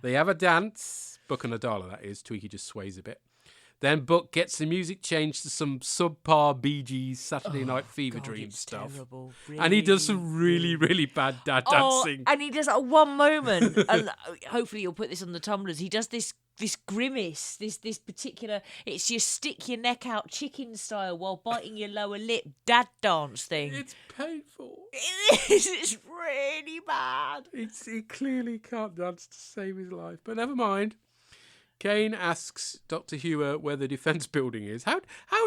They have a dance. Book and Ardala, that is. Twiki just sways a bit. Then Book gets the music changed to some subpar Bee Gees Saturday Night Fever Dream stuff. Terrible. And he does some really, really bad dad dancing. And he does at one moment, and hopefully you'll put this on the tumblers, he does this grimace, this particular, it's your stick your neck out chicken style while biting your lower lip dad dance thing. It's painful. It is, it's really bad. He clearly can't dance to save his life, but never mind. Kane asks Dr. Hewer where the defence building is. How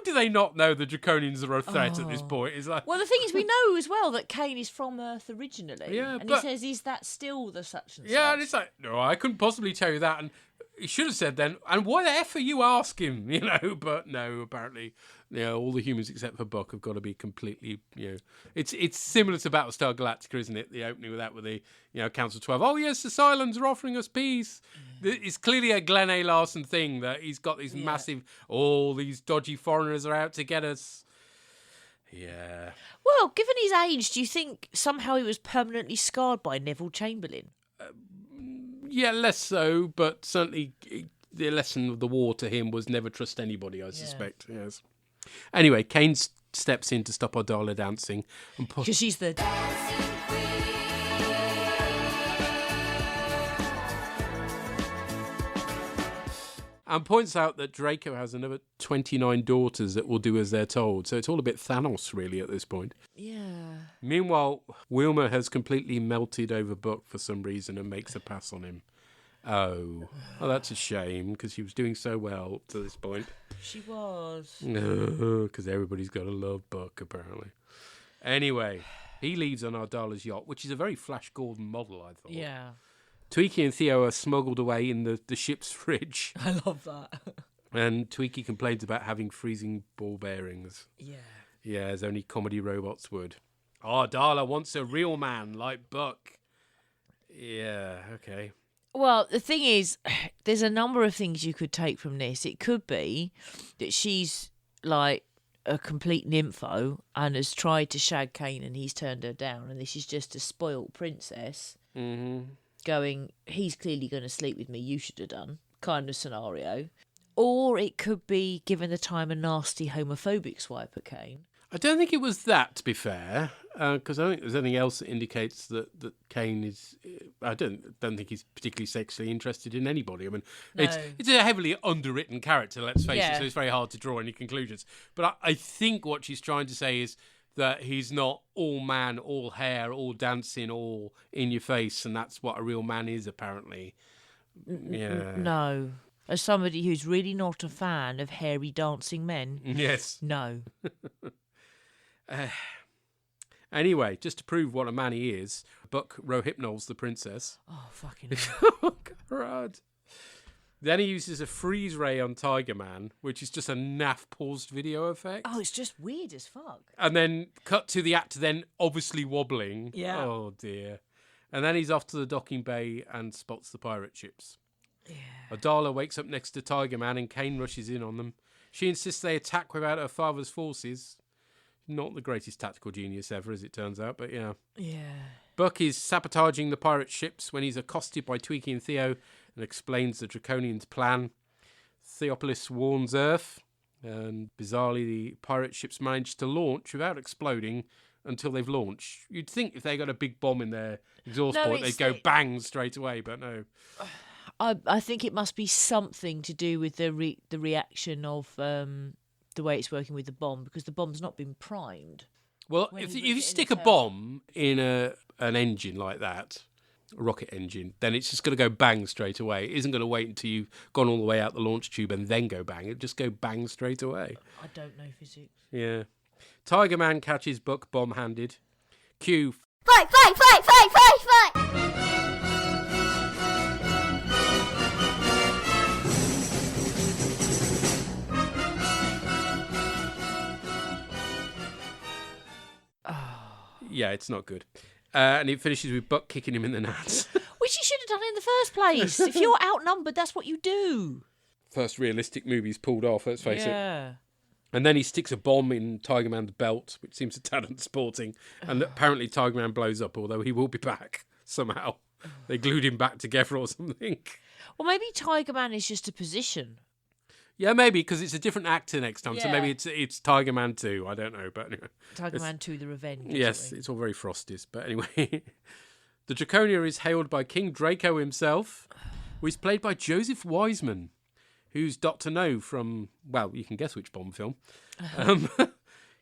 do they not know the Draconians are a threat at this point? It's like, Well, the thing is, we know as well that Kane is from Earth originally. Yeah, and but- he says, is that still the such and yeah, such? and it's like, no, I couldn't possibly tell you that. And he should have said then, and why the F are you asking? But no, apparently, all the humans except for Buck have got to be completely, It's similar to Battlestar Galactica, isn't it? The opening with the, Council 12. Oh, yes, the Cylons are offering us peace. It's clearly a Glenn A. Larson thing that he's got these massive, all these dodgy foreigners are out to get us. Yeah. Well, given his age, do you think somehow he was permanently scarred by Neville Chamberlain? Yeah, less so, but certainly the lesson of the war to him was never trust anybody, I suspect. Yes. Anyway, Kane steps in to stop Ardala dancing and Because she's the... points out that Draco has another 29 daughters that will do as they're told. So it's all a bit Thanos, really, at this point. Yeah. Meanwhile, Wilma has completely melted over Buck for some reason and makes a pass on him. Oh, that's a shame, because she was doing so well up to this point. She was. Because everybody's got to love Buck, apparently. Anyway, he leaves on Ardala's yacht, which is a very Flash Gordon model, I thought. Yeah. Twiki and Theo are smuggled away in the ship's fridge. I love that. And Twiki complains about having freezing ball bearings. Yeah. Yeah, as only comedy robots would. Ardala wants a real man like Buck. Yeah, okay. Well, the thing is, there's a number of things you could take from this. It could be that she's like a complete nympho and has tried to shag Kane and he's turned her down, and this is just a spoilt princess going, he's clearly going to sleep with me, you should have done, kind of scenario. Or it could be, given the time, a nasty homophobic swipe at Kane. I don't think it was that, to be fair, because I don't think there's anything else that indicates that Kane is. I don't think he's particularly sexually interested in anybody. I mean, No. it's a heavily underwritten character, let's face Yeah. it, so it's very hard to draw any conclusions. But I think what she's trying to say is that he's not all man, all hair, all dancing, all in your face, and that's what a real man is, apparently. Yeah. No. As somebody who's really not a fan of hairy dancing men, Yes. no. Anyway, just to prove what a man he is, Buck rohypnols the princess. Oh, fucking hell. Oh, God. Then he uses a freeze ray on Tiger Man, which is just a naff paused video effect. Oh, it's just weird as fuck. And then cut to the actor then obviously wobbling. Yeah. Oh, dear. And then he's off to the docking bay and spots the pirate ships. Yeah. Adala wakes up next to Tiger Man and Kane rushes in on them. She insists they attack without her father's forces. Not the greatest tactical genius ever, as it turns out, but yeah. Yeah. Buck is sabotaging the pirate ships when he's accosted by Twiki and Theo and explains the Draconians' plan. Theopolis warns Earth, and bizarrely the pirate ships manage to launch without exploding until they've launched. You'd think if they got a big bomb in their exhaust port, they'd go bang straight away, but no. I think it must be something to do with the reaction of the way it's working with the bomb, because the bomb's not been primed. Well, When if he you puts it in stick the a turbine. bomb in an engine like that, a rocket engine, then it's just going to go bang straight away. It isn't going to wait until you've gone all the way out the launch tube and then go bang. It'll just go bang straight away. I don't know physics. Yeah. Tiger Man catches Buck bomb-handed. Cue Fight, fight, fight, fight, fight, fight! yeah, it's not good. And it finishes with Buck kicking him in the nuts. Which you should have done in the first place. If you're outnumbered, that's what you do. First realistic movie's pulled off, let's face it. Yeah. And then he sticks a bomb in Tiger Man's belt, which seems a tad unsporting. And apparently Tiger Man blows up, although he will be back somehow. They glued him back together or something. Well, maybe Tiger Man is just a position. Yeah, maybe, because it's a different actor next time. So Yeah. maybe it's Tiger Man 2. I don't know, but anyway. Tiger Man 2, The Revenge. Yes, it's all very Frosties. But anyway, the Draconia is hailed by King Draco himself, who is played by Joseph Wiseman, who's Dr. No from, well, you can guess which Bond film.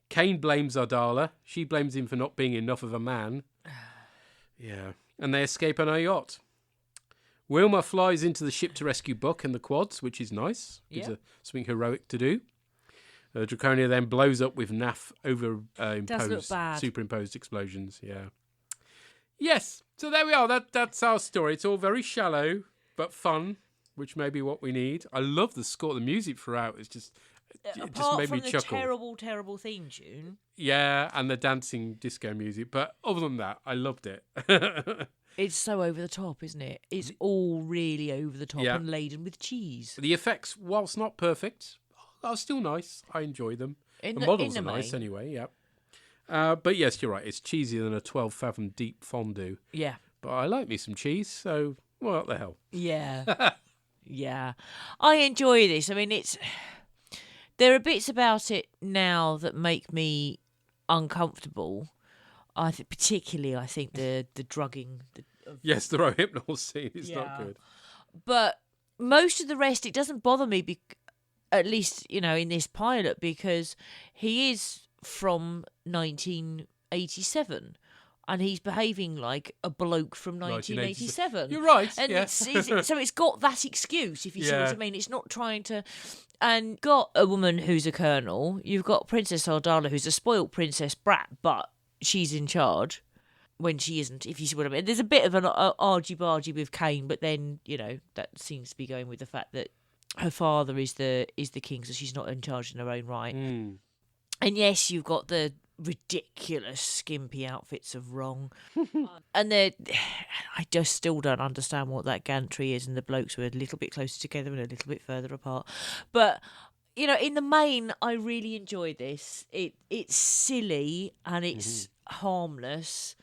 Kane blames Ardala. She blames him for not being enough of a man. Yeah. And they escape on a yacht. Wilma flies into the ship to rescue Buck and the quads, which is nice. Gives Yeah. her something heroic to do. Draconia then blows up with naff Does look bad. superimposed explosions. Yeah. Yes. So there we are. That's our story. It's all very shallow but fun, which may be what we need. I love the score. The music throughout is just it just Apart made from me the chuckle. terrible, terrible theme tune. Yeah, and the dancing disco music. But other than that, I loved it. It's so over the top, isn't it? It's all really over the top Yeah. and laden with cheese. The effects, whilst not perfect, are still nice. I enjoy them. In The the- models in are the nice main. anyway, yeah. But yes, you're right. It's cheesier than a 12-fathom deep fondue. Yeah. But I like me some cheese, so what the hell? Yeah. Yeah. I enjoy this. I mean, there are bits about it now that make me uncomfortable. I think the drugging. Yes, the rohypnol scene is not Yeah. good. But most of the rest, it doesn't bother me, at least, in this pilot, because he is from 1987 and he's behaving like a bloke from 1987. You're right, And yeah. so it's got that excuse, if you see what Yeah. I mean. It's not trying to... And got a woman who's a colonel. You've got Princess Ardala, who's a spoilt princess brat, but she's in charge when she isn't, if you see what I mean. There's a bit of an argy-bargy with Kane, but then, that seems to be going with the fact that her father is the king, so she's not in charge in her own right. Mm. And yes, you've got the ridiculous skimpy outfits of Wrong. And I just still don't understand what that gantry is, and the blokes were a little bit closer together and a little bit further apart. But, in the main, I really enjoy this. It's silly and it's harmless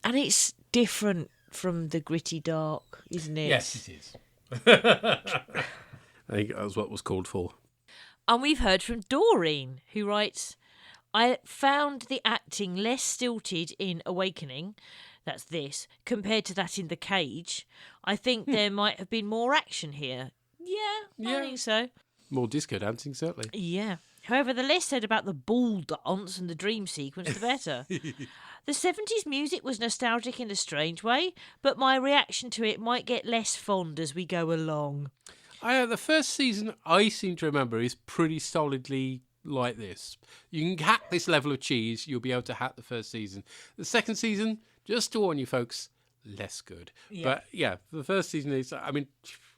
and it's different from the gritty dark, isn't it? Yes, it is. I think that was what was called for. And we've heard from Doreen, who writes, I found the acting less stilted in Awakening, that's this, compared to that in The Cage. I think there might have been more action here. Yeah, I think so. More disco dancing, certainly. Yeah. However, the less said about the ball dance and the dream sequence, the better. The 70s music was nostalgic in a strange way, but my reaction to it might get less fond as we go along. The first season, I seem to remember, is pretty solidly like this. You can hack this level of cheese, you'll be able to hack the first season. The second season, just to warn you folks, less good. Yeah. But yeah, the first season is, I mean,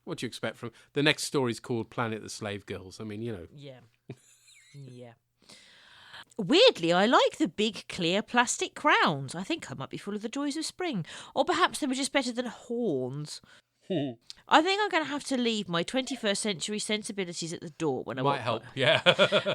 what do you expect from... The next story is called Planet the Slave Girls. I mean, you know. Yeah. Yeah. Weirdly, I like the big, clear plastic crowns. I think I might be full of the joys of spring. Or perhaps they were just better than horns. I think I'm going to have to leave my 21st century sensibilities at the door when I Might help, yeah.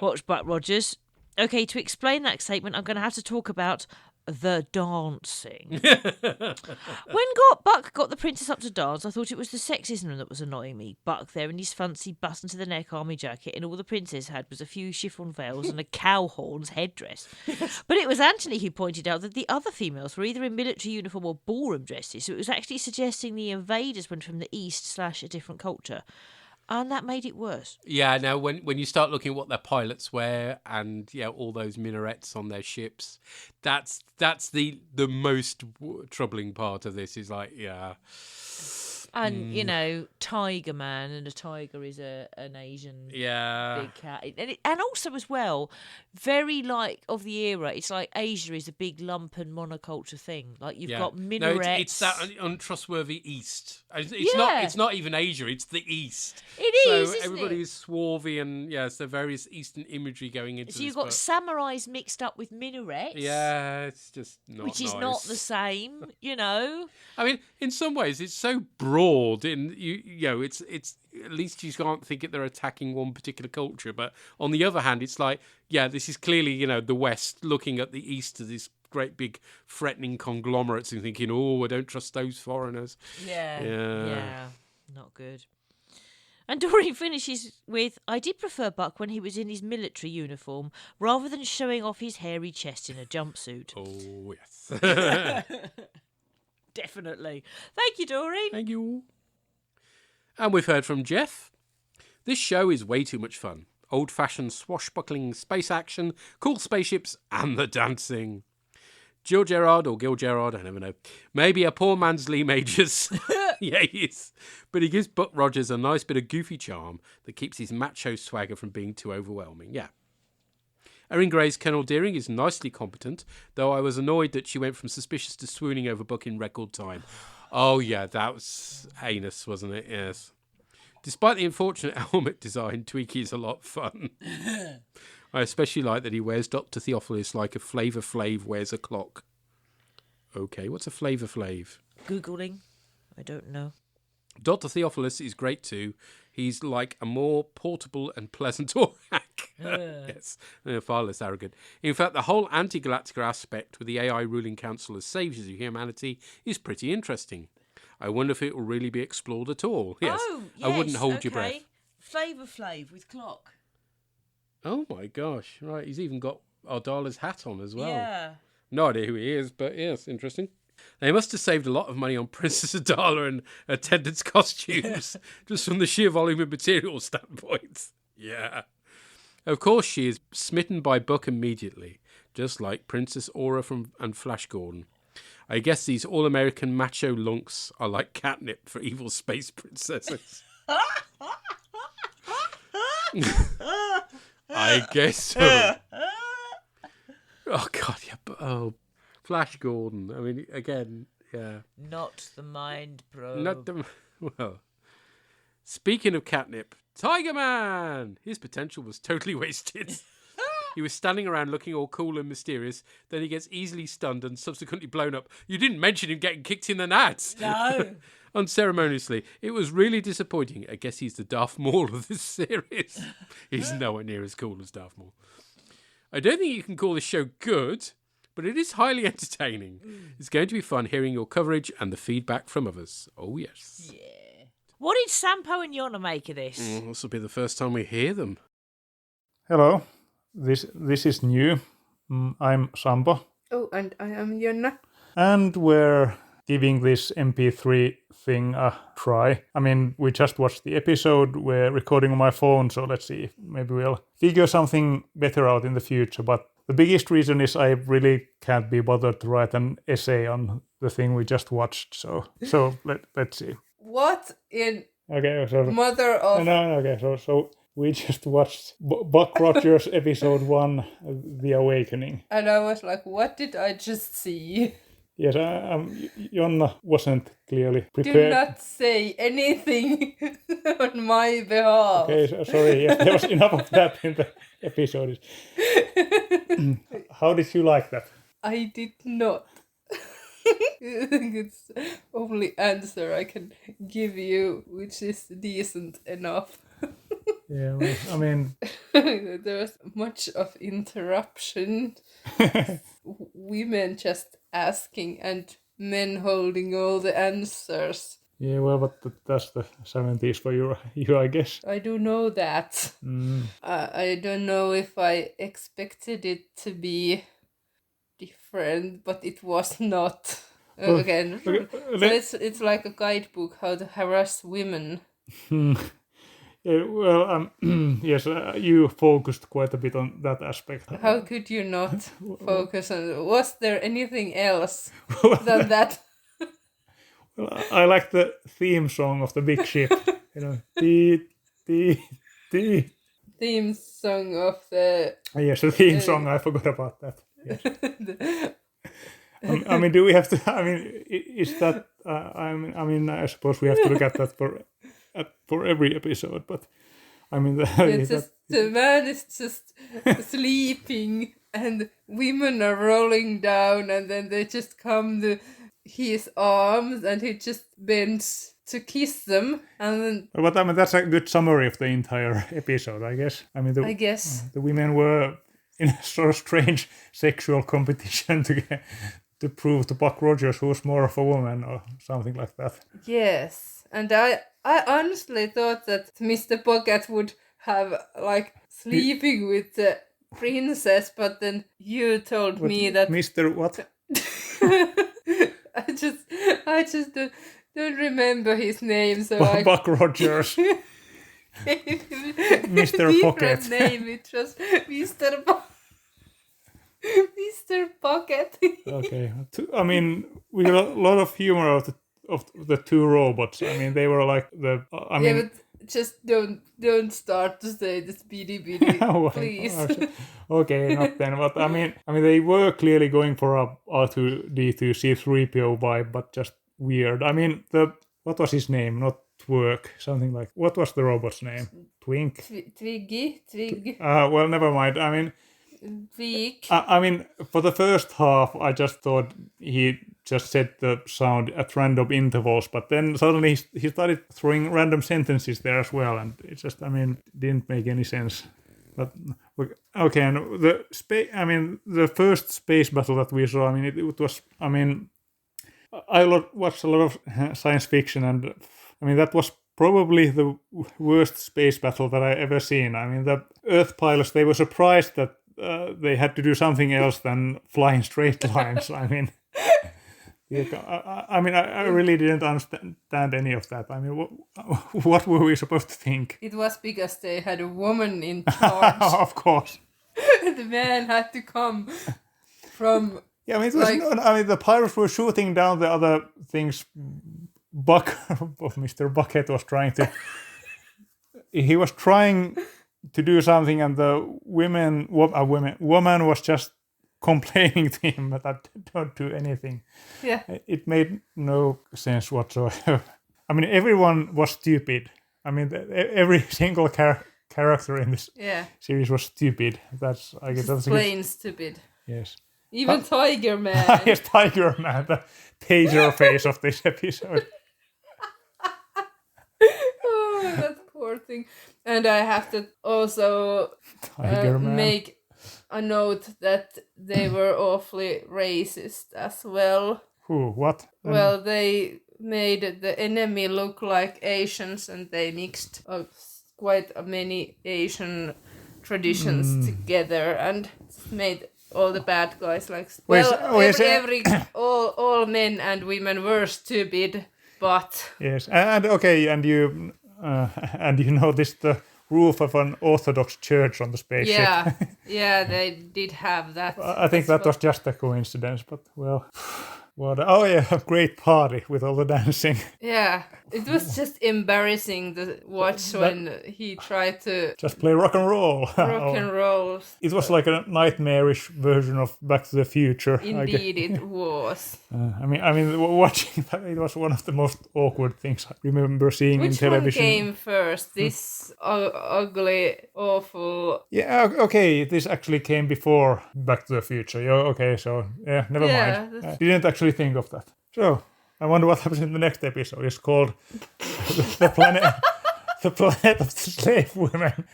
watch Buck Rogers. Okay, to explain that statement, I'm going to have to talk about the dancing. When Buck got the princess up to dance, I thought it was the sexism that was annoying me. Buck there in his fancy button-to-the-neck army jacket, and all the princess had was a few chiffon veils and a cow horns headdress. But it was Anthony who pointed out that the other females were either in military uniform or ballroom dresses, so it was actually suggesting the invaders went from the east / a different culture. And that made it worse. Yeah, now when you start looking at what their pilots wear and all those minarets on their ships, that's the most troubling part of this. Is like, And you know, Tiger Man, and a tiger is an Asian big cat, and also as well, very like of the era. It's like Asia is a big lumpen monoculture thing. Like you've got minarets. No, it's that untrustworthy East. It's not even Asia. It's the East. It is. So isn't everybody it? is swarthy and so various Eastern imagery going into. So this, you've got samurais mixed up with minarets. Yeah, it's just not which is nice. not the same, you know. I mean, in some ways, it's so broad. It's at least you can't think that they're attacking one particular culture. But on the other hand, it's like, this is clearly the West looking at the East as this great big threatening conglomerates and thinking, oh, I don't trust those foreigners. Yeah, not good. And Doreen finishes with, I did prefer Buck when he was in his military uniform rather than showing off his hairy chest in a jumpsuit. Oh, yes. Definitely. Thank you, Doreen. Thank you. And we've heard from Jeff. This show is way too much fun. Old-fashioned swashbuckling space action, cool spaceships, and the dancing. Gil Gerard or Gil Gerard, I never know. Maybe a poor man's Lee Majors. Yeah, he is. But he gives Buck Rogers a nice bit of goofy charm that keeps his macho swagger from being too overwhelming. Yeah. Erin Gray's Colonel Deering is nicely competent, though I was annoyed that she went from suspicious to swooning over Buck in record time. Oh, yeah, that was heinous, wasn't it? Yes. Despite the unfortunate helmet design, Twiki is a lot of fun. I especially like that he wears Dr. Theophilus like a Flavor Flav wears a clock. Okay, what's a Flavor Flav? Googling. I don't know. Dr. Theophilus is great too. He's like a more portable and pleasant hack. Yes, far less arrogant. In fact, the whole anti-Galactica aspect with the AI ruling council as saviors of humanity is pretty interesting. I wonder if it will really be explored at all. Yes, Oh, yes. I wouldn't hold your breath. Flavor Flav with clock. Oh my gosh, right, he's even got Ardala's hat on as well. Yeah. No idea who he is, but yes, interesting. They must have saved a lot of money on Princess Adala and attendants' costumes, just from the sheer volume of material standpoint. Yeah. Of course, she is smitten by Buck immediately, just like Princess Aura and Flash Gordon. I guess these all-American macho lunks are like catnip for evil space princesses. I guess so. Oh, God, yeah, but, Flash Gordon. I mean, again, yeah. Not the Mind Pro. Not the... Well, speaking of catnip, Tiger Man! His potential was totally wasted. He was standing around looking all cool and mysterious, then he gets easily stunned and subsequently blown up. You didn't mention him getting kicked in the nuts. No. Unceremoniously. It was really disappointing. I guess he's the Darth Maul of this series. He's nowhere near as cool as Darth Maul. I don't think you can call this show good, but it is highly entertaining. It's going to be fun hearing your coverage and the feedback from others. Oh, yes. Yeah. What did Sampo and Yona make of this? This will be the first time we hear them. Hello, this is new. I'm Sampo. Oh, and I am Jonna. And we're giving this MP3 thing a try. I mean, we just watched the episode. We're recording on my phone, so let's see. Maybe we'll figure something better out in the future. But the biggest reason is I really can't be bothered to write an essay on the thing we just watched. So let's see. What in Okay, so mother of... no, okay. So We just watched Buck Rogers episode 1, The Awakening. And I was like, what did I just see? Yes, Jonna wasn't clearly Do prepared. not say anything on my behalf. Okay, sorry. Yes, there was enough of that in the episode. How did you like that? I did not. I think it's the only answer I can give you, which is decent enough. Yeah, well, I mean, There was much of interruption. Women just asking and men holding all the answers. yeah, well, but that's the 70s for you, I guess. I do know that. I don't know if I expected it to be different, but it was not. Again, so it's like a guidebook how to harass women. Yeah, well, yes, you focused quite a bit on that aspect. How could you not focus on? Was there anything else than that? Well, I like the theme song of the big ship. You know, the Theme song of the. yes, the theme song. I forgot about that. Yes. I mean, do we have to? I mean, is that? I mean, I suppose we have to look at that for every episode. But I mean, The man is just sleeping, and women are rolling down, and then they just come to his arms, and he just bends to kiss them, and then. But I mean, that's a good summary of the entire episode, I guess. I mean, I guess the women were in a sort of strange sexual competition to prove to Buck Rogers who's more of a woman or something like that. yes, and I honestly thought that Mr. Pocket would have like sleeping with the princess, but then you told me that Mr. What? I just don't remember his name, so I Buck Rogers. Mr. Pocket. name. It was Mr. Mr. Pocket. Okay. I mean, we got a lot of humor of the two robots. I mean, they were like the. I mean, yeah, but just don't start to say the speedy biddy, please. Okay, not then. But I mean, they were clearly going for a R2D2 C3PO vibe, but just weird. I mean, what was his name? Not Twerk, something like. What was the robot's name? Twink. Twig. Well, never mind. I mean. Tweak. I mean, for the first half, I just thought he just said the sound at random intervals, but then suddenly he started throwing random sentences there as well, and it just, I mean, didn't make any sense. But okay, and the first space battle that we saw, I mean, it was, I mean, I watched a lot of science fiction, and I mean, that was probably the worst space battle that I ever seen. I mean, the Earth pilots, they were surprised that they had to do something else than fly in straight lines. I mean, I really didn't understand any of that. I mean, what were we supposed to think? It was because they had a woman in charge. Of course. The man had to come from. Yeah, I mean, it was the pirates were shooting down the other things. Mr. Bucket was trying to. He was trying to do something, and the woman was just complaining to him that I don't do anything. Yeah. It made no sense whatsoever. I mean, everyone was stupid. I mean, every single character in this series was stupid. I guess that's plain stupid. Yes. Even Tiger Man. Yes, Tiger Man, the taser face of this episode. Oh, that poor thing. And I have to also make a note that they were awfully racist as well. Who? What? Well, they made the enemy look like Asians, and they mixed quite many Asian traditions together and made all the bad guys like. All men and women were stupid, but yes, and okay, and you noticed the roof of an Orthodox church on the spaceship. Yeah, they did have that. I think that was just a coincidence, but well. What? Oh yeah, great party with all the dancing. Yeah, it was just embarrassing to watch when he tried to Just play rock and roll. rock and roll. It was like a nightmarish version of Back to the Future. Indeed, it was. I mean, watching that, it was one of the most awkward things I remember seeing in Which television. one came first? This ugly, awful. Yeah, okay, this actually came before Back to the Future. Yeah, okay, so yeah, never mind. I didn't actually think of that. So, I wonder what happens in the next episode. It's called the planet of the slave women.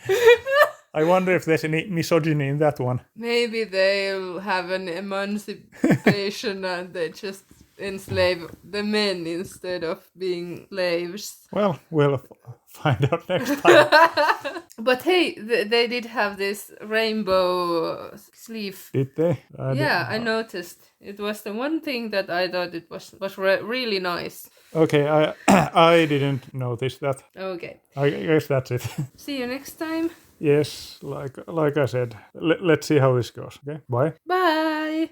I wonder if there's any misogyny in that one. Maybe they'll have an emancipation and they just enslave the men instead of being slaves. Well, we'll find out next time. But hey, they did have this rainbow sleeve. Did they? I noticed. It was the one thing that I thought it was really nice. Okay, I didn't notice that. Okay. I guess that's it. See you next time. Yes, like I said, let's see how this goes. Okay, bye. Bye.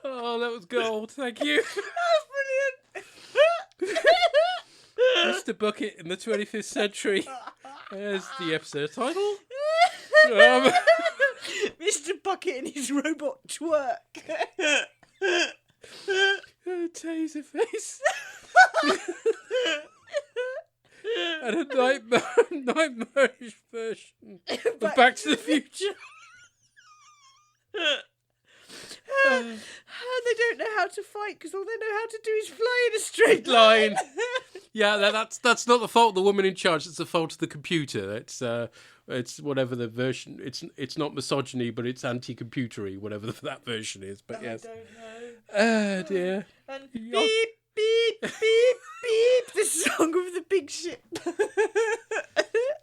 Oh, that was gold. Thank you. That was brilliant. Mr. Bucket in the 25th century. There's the episode title. Mr. Bucket and his robot Twerk. Taser face. And a nightmarish version of Back to the Future. They don't know how to fight because all they know how to do is fly in a straight line. Yeah, that's not the fault of the woman in charge. It's the fault of the computer. It's whatever the version. It's not misogyny, but it's anti-computery, whatever that version is. But yes. I don't know. Oh dear. And beep, beep, beep, beep. The song of the big ship.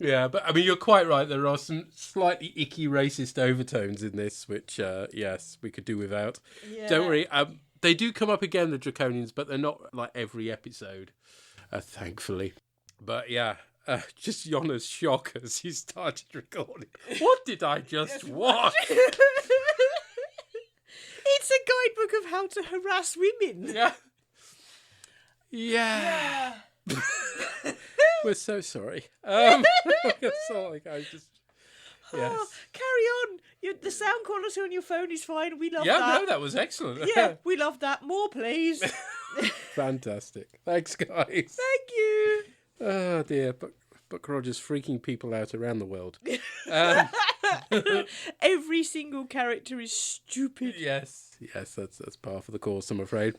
Yeah, but I mean, you're quite right. There are some slightly icky racist overtones in this, which, yes, we could do without. Yeah. Don't worry. They do come up again, the Draconians, but they're not like every episode, thankfully. But yeah, just Jona's shock as he started recording. What did I just watch? It's a guidebook of how to harass women. Yeah. Yeah. We're so sorry. Sorry, I just. Yes. Oh, carry on. The sound quality on your phone is fine. We love that. Yeah, no, that was excellent. Yeah, we love that. More, please. Fantastic. Thanks, guys. Thank you. Oh dear, Buck Rogers freaking people out around the world. Every single character is stupid. Yes, that's par for the course, I'm afraid.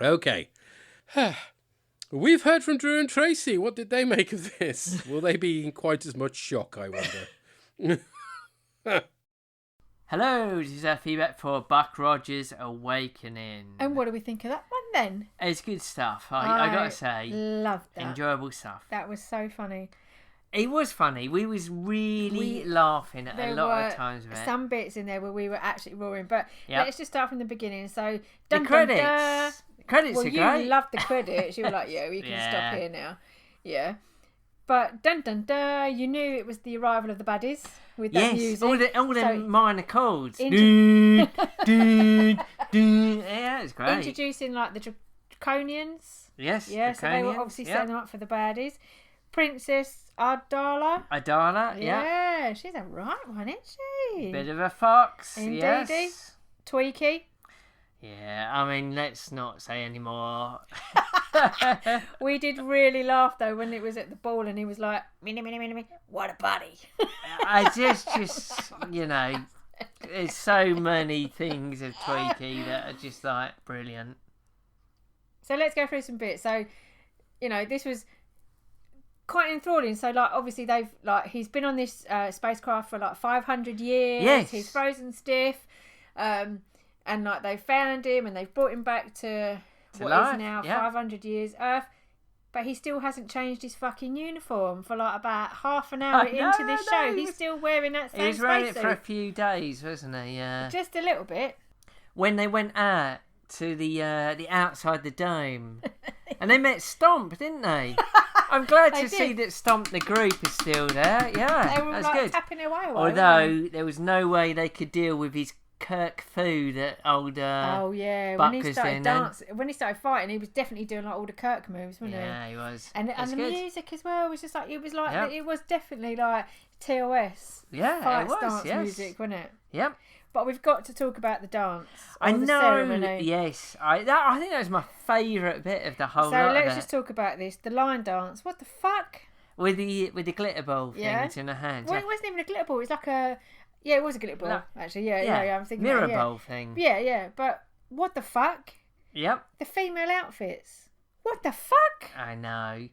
Okay. We've heard from Drew and Tracy. What did they make of this? Will they be in quite as much shock, I wonder? Hello, this is our feedback for Buck Rogers Awakening. And what do we think of that one then? It's good stuff. I gotta say, loved that. enjoyable stuff. That was so funny. It was funny. We was really laughing at a lot of times. With some bits in there where we were actually roaring. But Yep. let's just start from the beginning. So the credits. The credits are you great. loved the credits. You were like, yeah, we can stop here now. Yeah. But dun dun dun, you knew it was the arrival of the baddies with that music. all the So, minor chords. Yeah, it's great. introducing like the Draconians. Yes, Yeah, so they were Draconians, obviously yep. setting them up for the baddies. Princess Adala. Adala, yeah. Yeah, she's a right one, isn't she? Bit of a fox, Indeedy. yes. Tweaky. Yeah, I mean, let's not say any more. We did really laugh though when it was at the ball and he was like, "Minnie, what a buddy." I just, you know, there's so many things of Twiki that are just like brilliant. So let's go through some bits. So, you know, this was quite enthralling. So, like, obviously he's been on this spacecraft for like 500 years. Yes. He's frozen stiff. And like they found him and they've brought him back to what life, is now yeah. 500 years Earth. But he still hasn't changed his fucking uniform for like about half an hour into this show. He's still wearing that same He was wearing it for a spacesuit. few days, wasn't he? Just a little bit. When they went out to the outside the dome, and they met Stomp, didn't they? I'm glad They to see did. that Stomp the Group is still there. Yeah, They were that's like good. tapping away. Although there was no way they could deal with his Kirk food at old. Oh yeah, Buck when he was started doing then. dancing, when he started fighting, he was definitely doing like all the Kirk moves, wasn't Yeah, he was. he? And That's the good. music as well was just like it was like Yep. it was definitely like TOS. Yeah, fight it was. dance Yes. music, wasn't it? Yep. But we've got to talk about the dance. I or the know. ceremony. Yes, I think that was my favourite bit of the whole So lot let's of it. just talk about this. The line dance. What the fuck? With the glitter ball Yeah. things in the hands. Well, it wasn't even a glitter ball. It was like a. Yeah, it was a glitter ball. No. Actually, yeah. I'm thinking mirror about it, yeah. bowl thing. Yeah. But what the fuck? Yep. The female outfits. What the fuck? I know.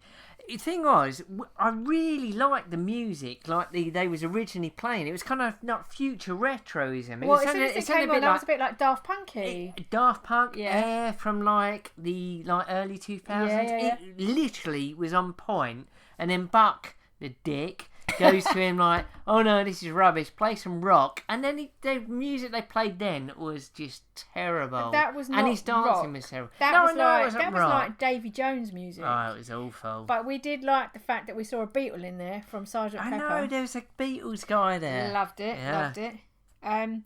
The thing was, I really liked the music, like they was originally playing. It was kind of not future retroism. It Well, was as soon as it came on, that was a bit like Daft Punky. Daft Punk Yeah. Air from like the early 2000s. Yeah. It literally was on point. And then Buck, the dick, goes to him like, "Oh no, this is rubbish. Play some rock." And then the music they played then was just terrible. That was not and his dancing rock. was terrible. That no, was I know it like wasn't that was rock. like Davy Jones music. Oh, it was awful. But we did like the fact that we saw a Beatle in there from Sergeant I Pepper. know there was a Beatles guy there. Loved it. Yeah. Loved it. And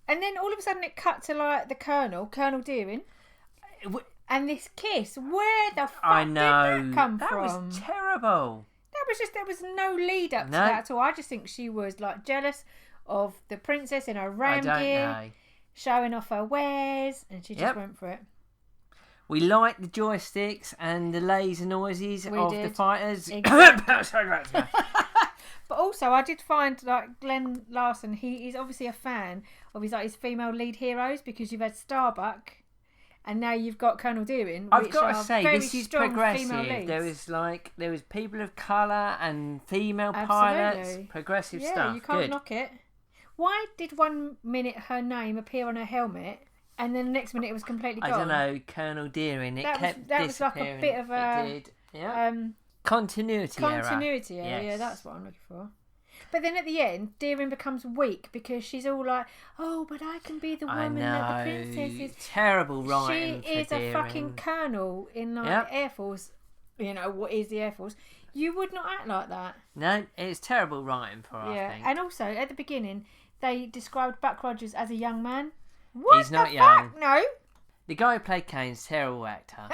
then all of a sudden it cut to like the Colonel Deering, and this kiss. Where the fuck I know did that come that from? was terrible. There was no lead up to No. that at all. I just think she was like jealous of the princess in her I ram don't gear, know. showing off her wares, and she just Yep. went for it. We liked the joysticks and the laser noises We of the did. fighters. Exactly. But also, I did find like Glenn Larson. He is obviously a fan of his female lead heroes because you've had Starbuck, and now you've got Colonel Deering. I've which got to are say, very this is strong female progressive. leads. There was people of colour and female Absolutely. pilots. Progressive Yeah, stuff. you can't Good. knock it. Why did 1 minute her name appear on her helmet, and then the next minute it was completely I gone? don't know, Colonel Deering. It kept that was like a disappearing. bit of a It did. Yeah. continuity error. error. Yeah, Yes. that's what I'm looking for. But then at the end, Deering becomes weak because she's all like, "Oh, but I can be the I woman that the know. princess is." Terrible writing. She is for a fucking Deering. colonel in like Yep. the Air Force. You know what is the Air Force? You would not act like that. No, it's terrible writing for her, I Yeah, think. and also at the beginning, they described Buck Rogers as a young man. What He's the not fuck? young. No. The guy who played Kane's a terrible actor.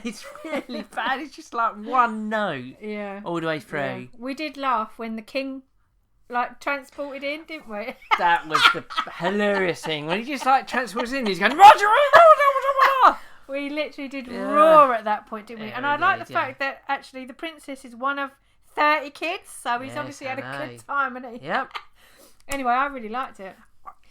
It's really bad. It's just like one note Yeah. all the way Yeah. through. We did laugh when the king, like, transported in, didn't we? That was the hilarious thing. When he just like transports in, he's going, Roger, Roger. We literally did Yeah. roar at that point, didn't we? Yeah, And we I like did, the yeah. fact that actually the princess is one of 30 kids, so he's Yes, obviously had I a know. good time, hasn't he? Yep. Anyway, I really liked it.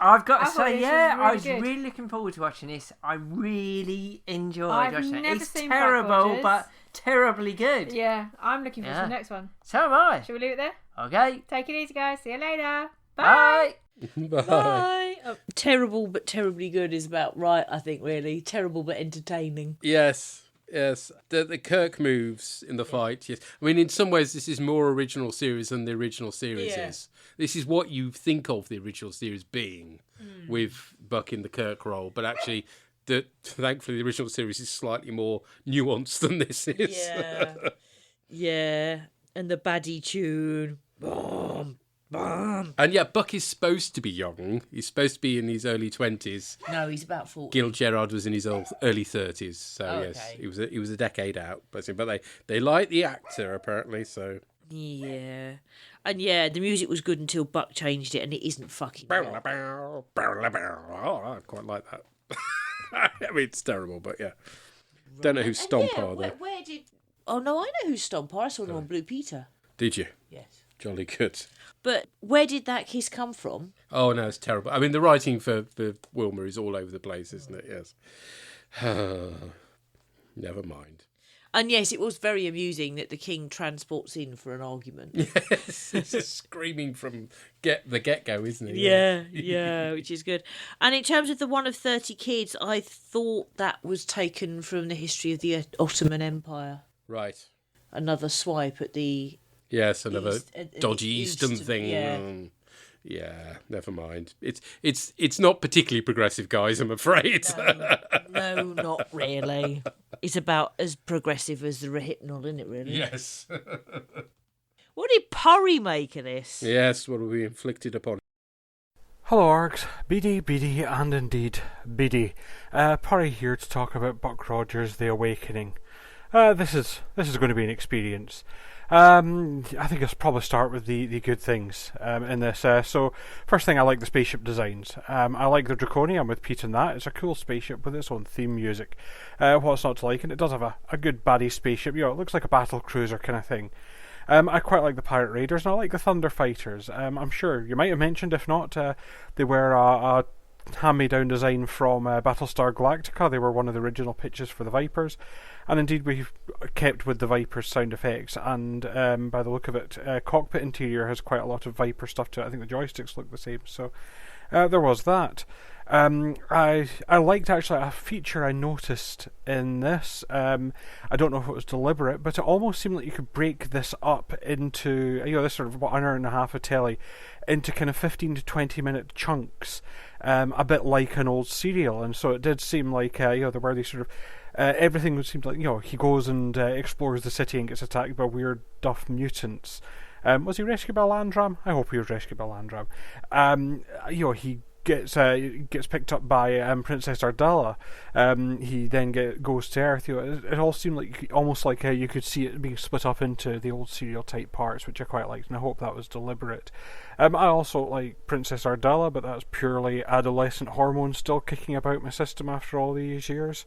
I've got I to thought say, this yeah, was I was really good. really looking forward to watching this. I really enjoyed I've watching it. never It's seen Buck terrible, Rogers. but terribly good. Yeah, I'm looking forward to Yeah. the next one. So am I. Shall we leave it there? Okay. Take it easy, guys. See you later. Bye. Bye. Bye. Terrible but terribly good is about right, I think, really. Terrible but entertaining. Yes. The Kirk moves in the fight. Yes, I mean in some ways this is more original series than the original series Yeah. is. This is what you think of the original series being, with Buck in the Kirk role, but actually, thankfully the original series is slightly more nuanced than this is. Yeah. Yeah. And the baddie tune. Boom. Boom. And yeah, Buck is supposed to be young. He's supposed to be in his early 20s. No, he's about 40. Gil Gerard was in his early 30s, so Oh, yes, okay. he was a decade out. But they like the actor apparently. So Yeah. And yeah, the music was good until Buck changed it, and it isn't fucking rock. Oh, I quite like that. I mean, it's terrible, but yeah. Don't know who Stomp are though. Where did... Oh, no, I know who Stomp are. I saw them on Blue Peter. Did you? Yes. Jolly good. But where did that kiss come from? Oh no, it's terrible. I mean, the writing for Wilma is all over the place, isn't it? Yes. Never mind. And yes, it was very amusing that the king transports in for an argument. Yes, it's just screaming from the get-go, isn't it? Yeah, which is good. And in terms of the one of 30 kids, I thought that was taken from the history of the Ottoman Empire. Right. Another swipe at the... Yes, another East- dodgy East- Eastern thing. yeah. Yeah, never mind. It's not particularly progressive, guys, I'm afraid. No, not really. It's about as progressive as the Rehypnol, isn't it, really? Yes. What did Purry make of this? Yes, what have we inflicted upon? Hello, Args. BD, and indeed BD. Purry here to talk about Buck Rogers' The Awakening. This is going to be an experience. I think I'll probably start with the good things in this. So, first thing, I like the spaceship designs. I like the Draconia. I'm with Pete on that. It's a cool spaceship with its own theme music. What's not to like? And it does have a good baddie spaceship. It looks like a battle cruiser kind of thing. I quite like the Pirate Raiders, and I like the Thunder Fighters. I'm sure you might have mentioned, if not, they were a hand-me-down design from Battlestar Galactica. They were one of the original pitches for the Vipers, and indeed we've kept with the Vipers sound effects, and by the look of it, cockpit interior has quite a lot of Viper stuff to it. I think the joysticks look the same, so there was that. I liked actually a feature I noticed in this. I don't know if it was deliberate, but it almost seemed like you could break this up into this sort of an hour and a half of telly into kind of 15 to 20 minute chunks, a bit like an old serial. And so it did seem like there were these sort of everything would seem like he goes and explores the city and gets attacked by weird duff mutants. Was he rescued by a Landram? I hope he was rescued by a Landram. He gets picked up by Princess Ardala. He then goes to Earth. It all seemed like almost like you could see it being split up into the old serial type parts, which I quite liked, and I hope that was deliberate. I also like Princess Ardala, but that's purely adolescent hormones still kicking about my system after all these years.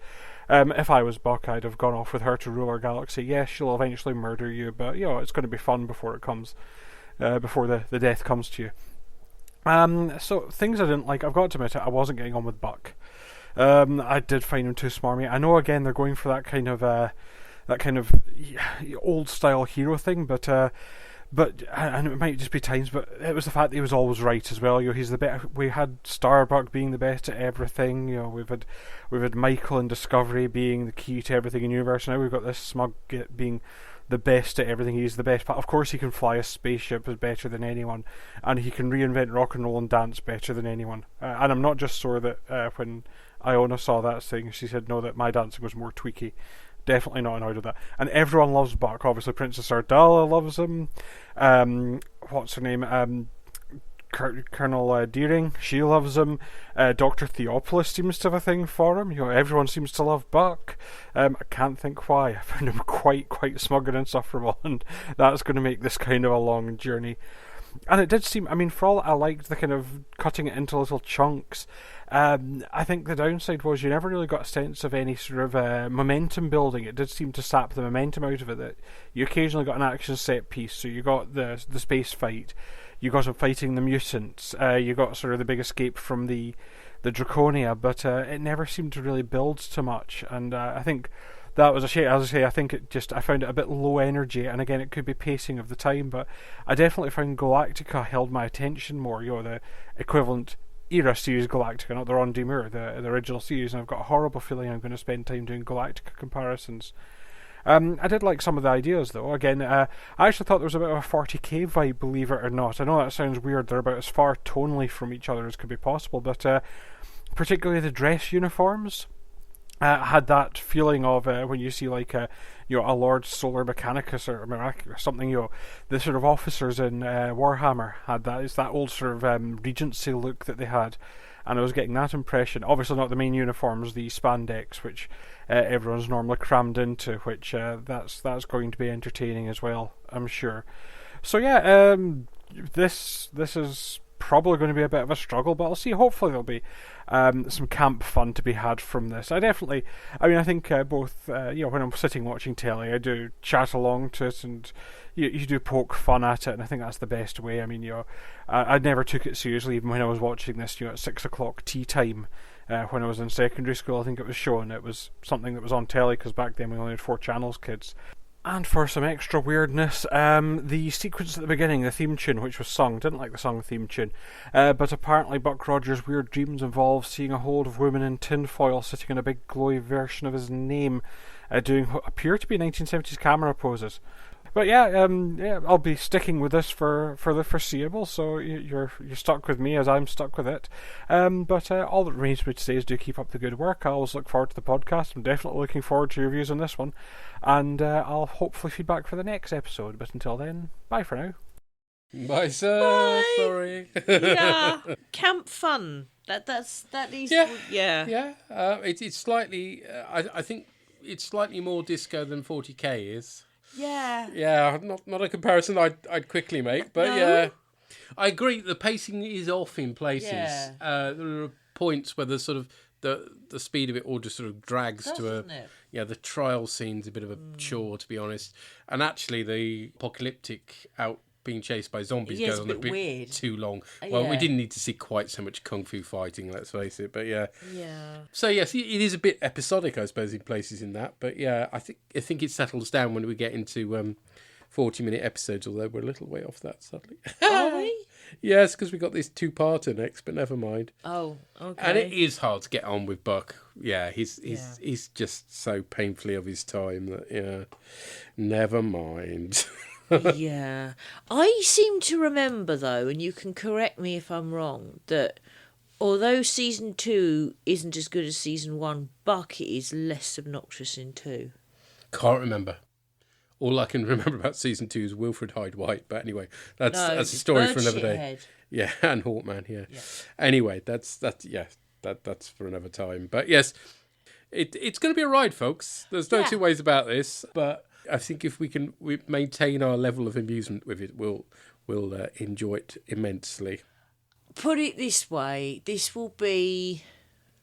If I was Buck, I'd have gone off with her to rule our galaxy. Yes, she'll eventually murder you, but it's going to be fun before it comes, before the death comes to you. So things I didn't like, I've got to admit it, I wasn't getting on with Buck. I did find him too smarmy. I know again they're going for that kind of old style hero thing, but and it might just be times, but it was the fact that he was always right as well. He's the best. We had Starbuck being the best at everything. We've had Michael in Discovery being the key to everything in universe. Now we've got this smug git being the best at everything. He's the best. Of course, he can fly a spaceship better than anyone, and he can reinvent rock and roll and dance better than anyone. And I'm not just sure that when Iona saw that thing, she said no, that my dancing was more Twiki. Definitely not annoyed with that. And everyone loves Buck. Obviously, Princess Ardala loves him. What's her name? Colonel Deering, she loves him. Dr. Theopolis seems to have a thing for him. Everyone seems to love Buck. I can't think why. I found him quite smug and insufferable, and that's going to make this kind of a long journey. And it did seem, for all I liked the kind of cutting it into little chunks, I think the downside was you never really got a sense of any sort of momentum building. It did seem to sap the momentum out of it. That you occasionally got an action set piece, so you got the space fight, you got him fighting the mutants, you got sort of the big escape from the Draconia, but it never seemed to really build too much, and I think that was a shame. As I say, I think I found it a bit low energy, and again, it could be pacing of the time, but I definitely found Galactica held my attention more, the equivalent era series Galactica, not the Ron D. Moore, the original series, and I've got a horrible feeling I'm going to spend time doing Galactica comparisons. I did like some of the ideas, though. Again, I actually thought there was a bit of a 40k vibe, believe it or not. I know that sounds weird, they're about as far tonally from each other as could be possible, but particularly the dress uniforms had that feeling of when you see like a Lord Solar Mechanicus or Miraculous or something. The sort of officers in Warhammer had that. It's that old sort of Regency look that they had, and I was getting that impression. Obviously not the main uniforms, the spandex, which everyone's normally crammed into, which that's going to be entertaining as well, I'm sure. So yeah, this is probably going to be a bit of a struggle, but I'll see. Hopefully there'll be some camp fun to be had from this. I think both when I'm sitting watching telly, I do chat along to it, and you do poke fun at it, and I think that's the best way. I never took it seriously even when I was watching this at 6 o'clock tea time when I was in secondary school. I think it was shown. It was something that was on telly, because back then we only had 4 channels, kids. And for some extra weirdness, the sequence at the beginning, the theme tune, which was sung, didn't like the song theme tune, but apparently Buck Rogers' weird dreams involve seeing a hold of women in tinfoil sitting in a big glowy version of his name, doing what appear to be 1970s camera poses. But yeah, I'll be sticking with this for the foreseeable. So you're stuck with me as I'm stuck with it. But all that remains for me to say is do keep up the good work. I always look forward to the podcast. I'm definitely looking forward to your views on this one, and I'll hopefully feedback for the next episode. But until then, bye for now. Bye, sir. Bye. Sorry. Yeah, camp fun. That is. Yeah. It's slightly. I think it's slightly more disco than 40k is. Yeah. Yeah, not a comparison I'd quickly make, but No. yeah, I agree. The pacing is off in places. Yeah. There are points where the sort of the speed of it all just sort of drags to a. Doesn't it? Yeah, the trial scene's a bit of a chore, to be honest. And actually, the apocalyptic being chased by zombies Yeah, goes it's on a a bit bit weird. too long. Well, we Yeah. didn't need to see quite so much kung fu fighting, let's face it. But yeah. Yeah. So yes, it is a bit episodic, I suppose, in places in that. But yeah, I think it settles down when we get into 40-minute episodes. Although we're a little way off that, sadly. Are we? Yes, because we got this 2-parter next. But never mind. Oh, okay. And it is hard to get on with Buck. Yeah, he's just so painfully of his time that never mind. Yeah. I seem to remember, though, and you can correct me if I'm wrong, that although season 2 isn't as good as season 1, Buck is less obnoxious in 2. Can't remember. All I can remember about season 2 is Wilfred Hyde White. But anyway, that's a story for another day. Shithead. Yeah, and Hawkman. Yeah. Anyway, that's for another time. But yes, it's going to be a ride, folks. There's no two ways about this. But I think if we maintain our level of amusement with it, we'll enjoy it immensely. Put it this way, this will be,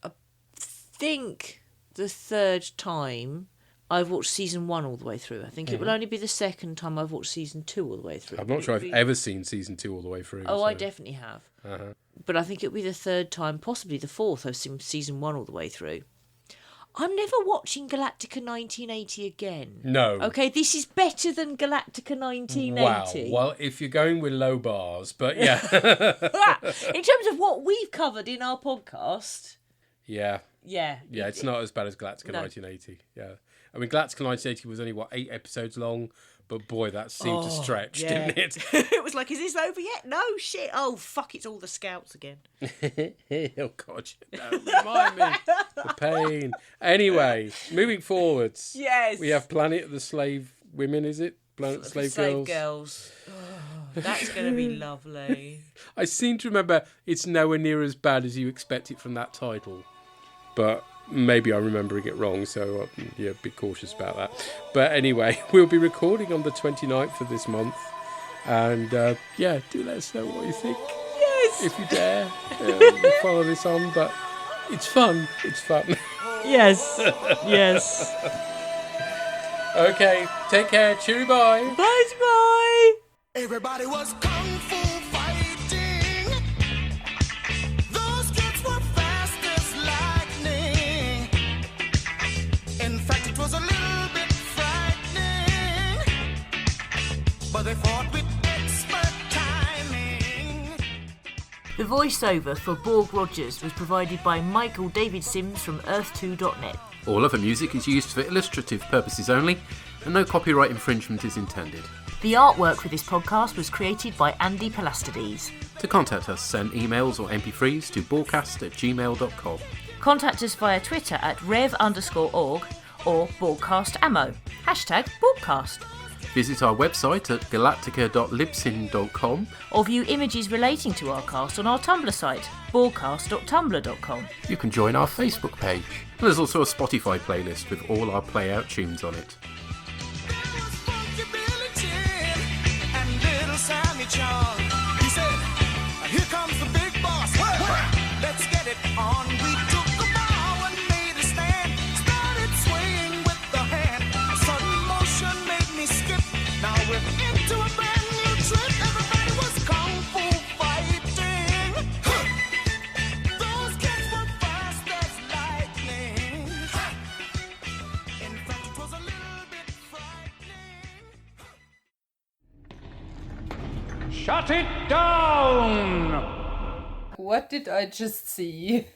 I think, the 3rd time I've watched season 1 all the way through. I think it will only be the 2nd time I've watched season 2 all the way through. I'm not sure I've ever seen season 2 all the way through. Oh, so. I definitely have. Uh-huh. But I think it'll be the 3rd time, possibly the 4th, I've seen season 1 all the way through. I'm never watching Galactica 1980 again. No. Okay, this is better than Galactica 1980. Wow. Well, if you're going with low bars, but yeah. In terms of what we've covered in our podcast. Yeah. Yeah. Yeah, it's not as bad as Galactica 1980. Yeah. I mean, Galactica 1980 was only, 8 episodes long? But boy, that seemed to stretch, didn't it? It was like, is this over yet? No, shit. Oh, fuck, it's all the scouts again. Oh, God. No, remind me. The pain. Anyway, moving forwards. Yes. We have Planet of the Slave Women, is it? Planet of the Slave Girls. Oh, that's going to be lovely. I seem to remember it's nowhere near as bad as you expect it from that title. But maybe I'm remembering it wrong, so be cautious about that. But anyway, we'll be recording on the 29th of this month. And do let us know what you think. Yes! If you dare. Follow this on, but it's fun. It's fun. Yes. Yes. Okay, take care. Cheery bye. Bye. Everybody was kung fu fighting. Those kids were fast as lightning. In fact, it was a little bit frightening. But they fought with expert timing. The voiceover for Borg Rogers was provided by Michael David Sims from Earth2.net. All other music is used for illustrative purposes only, and no copyright infringement is intended. The artwork for this podcast was created by Andy Pelastides. To contact us, send emails or MP3s to borgcast@gmail.com. Contact us via Twitter at rev_org or Borgcastammo. #Borgcast. Visit our website at galactica.libsyn.com. Or view images relating to our cast on our Tumblr site, borgcast.tumblr.com. You can join our Facebook page. And there's also a Spotify playlist with all our play-out tunes on it. There was Funky Billy Chin and Little Sammy John. He said, here comes the big boss. Let's get it on. We took a bow and made a stand. Started swaying with the hand. A sudden motion made me skip. Now we're into a brand new trip. Everybody was kung fu fighting. Those kids were fast as lightning. In fact, it was a little bit frightening. Shut it down! What did I just see?